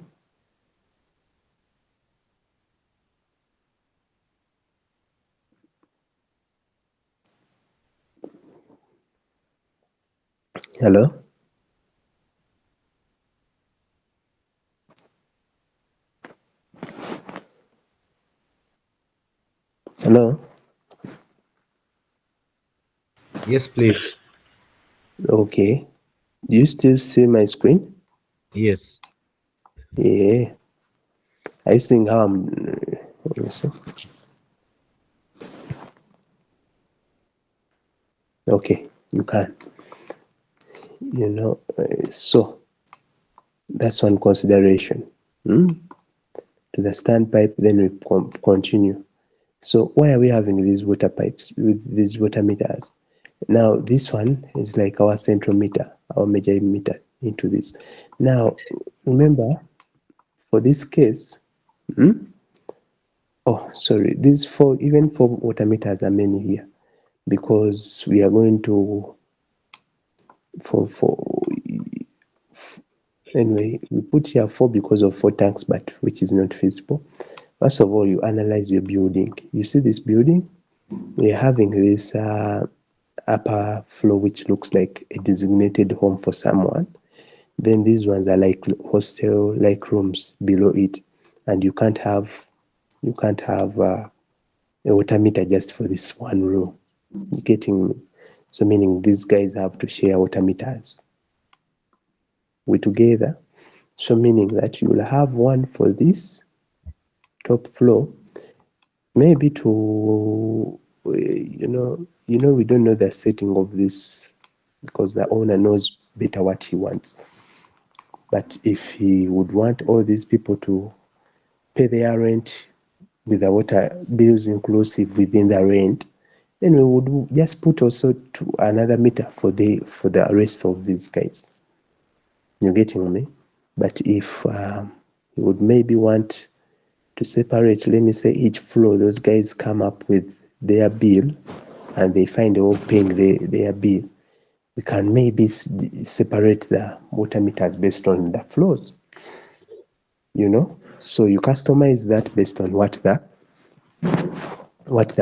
Hello? Hello? Yes, please. Okay. Do you still see my screen? Yes. Yeah. Are you seeing how I'm... let me see. Okay, you can. So that's one consideration. To the standpipe, then we continue. So why are we having these water pipes with these water meters? Now this one is like our central meter, our major meter into this. Now remember, for this case, these four water meters are many here because we are going to Anyway, we put here 4 because of 4 tanks, but which is not feasible. First of all, you analyze your building. You see this building? We are having this upper floor which looks like a designated home for someone. Then these ones are like hostel like rooms below it, and you can't have a water meter just for this one room. You're getting me? So meaning these guys have to share water meters. We together. So meaning that you will have one for this top floor, maybe to we don't know the setting of this because the owner knows better what he wants. But if he would want all these people to pay their rent with the water bills inclusive within the rent, then we would just put also to another meter for the rest of these guys. You're getting me? But if you would maybe want to separate, let me say each floor, those guys come up with their bill and they find a way of paying their bill. We can maybe separate the water meters based on the floors, so you customize that based on what the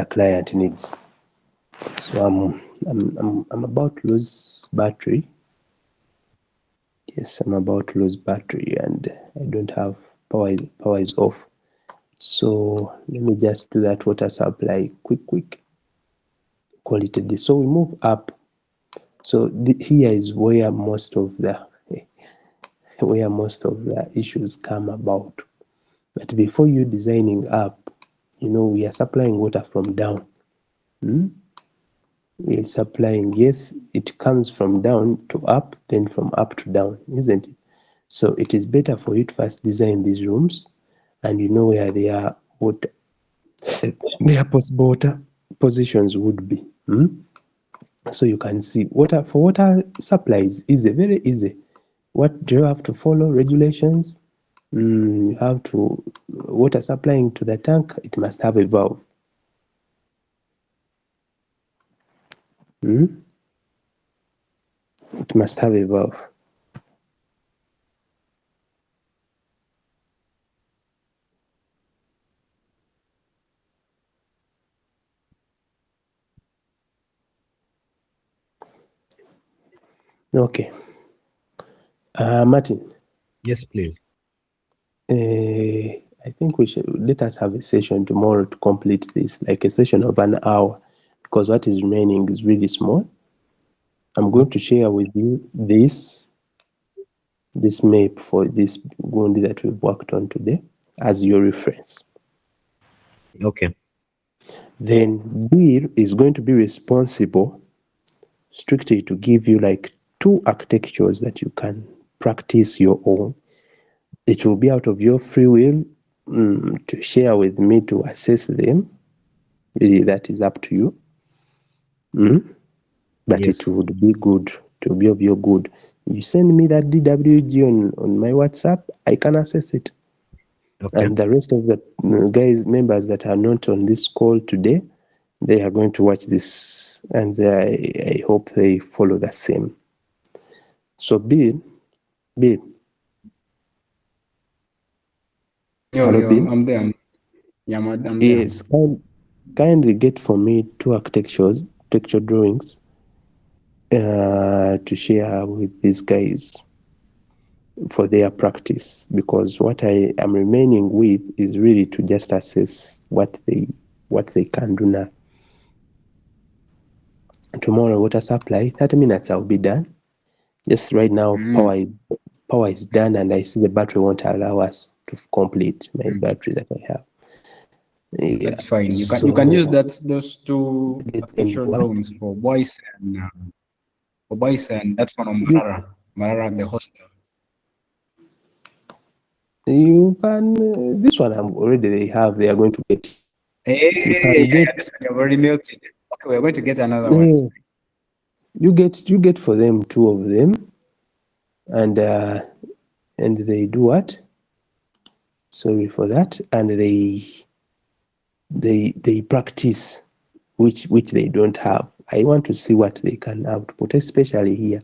client needs. So I'm about to lose battery. Yes, I'm about to lose battery and I don't have power is off. So let me just do that water supply quick. Call it a day. So we move up. So here is where most of the issues come about. But before you designing up, we are supplying water from down. We are supplying, yes, it comes from down to up, then from up to down, isn't it? So it is better for you to first design these rooms and you know where their possible water positions would be. So you can see water supplies is very easy. What do you have to follow? Regulations. You have to water supplying to the tank. It must have a valve. It must have a valve. Okay. Martin. Yes, please. I think we should let us have a session tomorrow to complete this, like a session of an hour, because what is remaining is really small. I'm going to share with you this map for this Gundi that we've worked on today as your reference. Okay. Then Bill is going to be responsible strictly to give you like 2 architectures that you can practice your own. It will be out of your free will to share with me to assess them. Really, that is up to you. But Yes. it would be good, to be of your good. You send me that DWG on my WhatsApp, I can assess it. Okay. And the rest of the members that are not on this call today, they are going to watch this, and I hope they follow the same. So Bill. Hello, Bill. I'm there. I'm there. Yes, kindly get for me 2 architecture drawings to share with these guys for their practice, because what I am remaining with is really to just assess what they can do now. Tomorrow, water supply, 30 minutes I'll be done. Just right now, power is done, and I see the battery won't allow us to complete my battery that I have. Yeah. That's fine. You can use those 2 architectural drawings for boys and that's one on Marara the hostel. You can this one they are going to get. This one you've already melted. Okay, we're going to get another one. You get for them 2 of them, and they do what? Sorry for that. And they practice which they don't have. I want to see what they can output, especially here.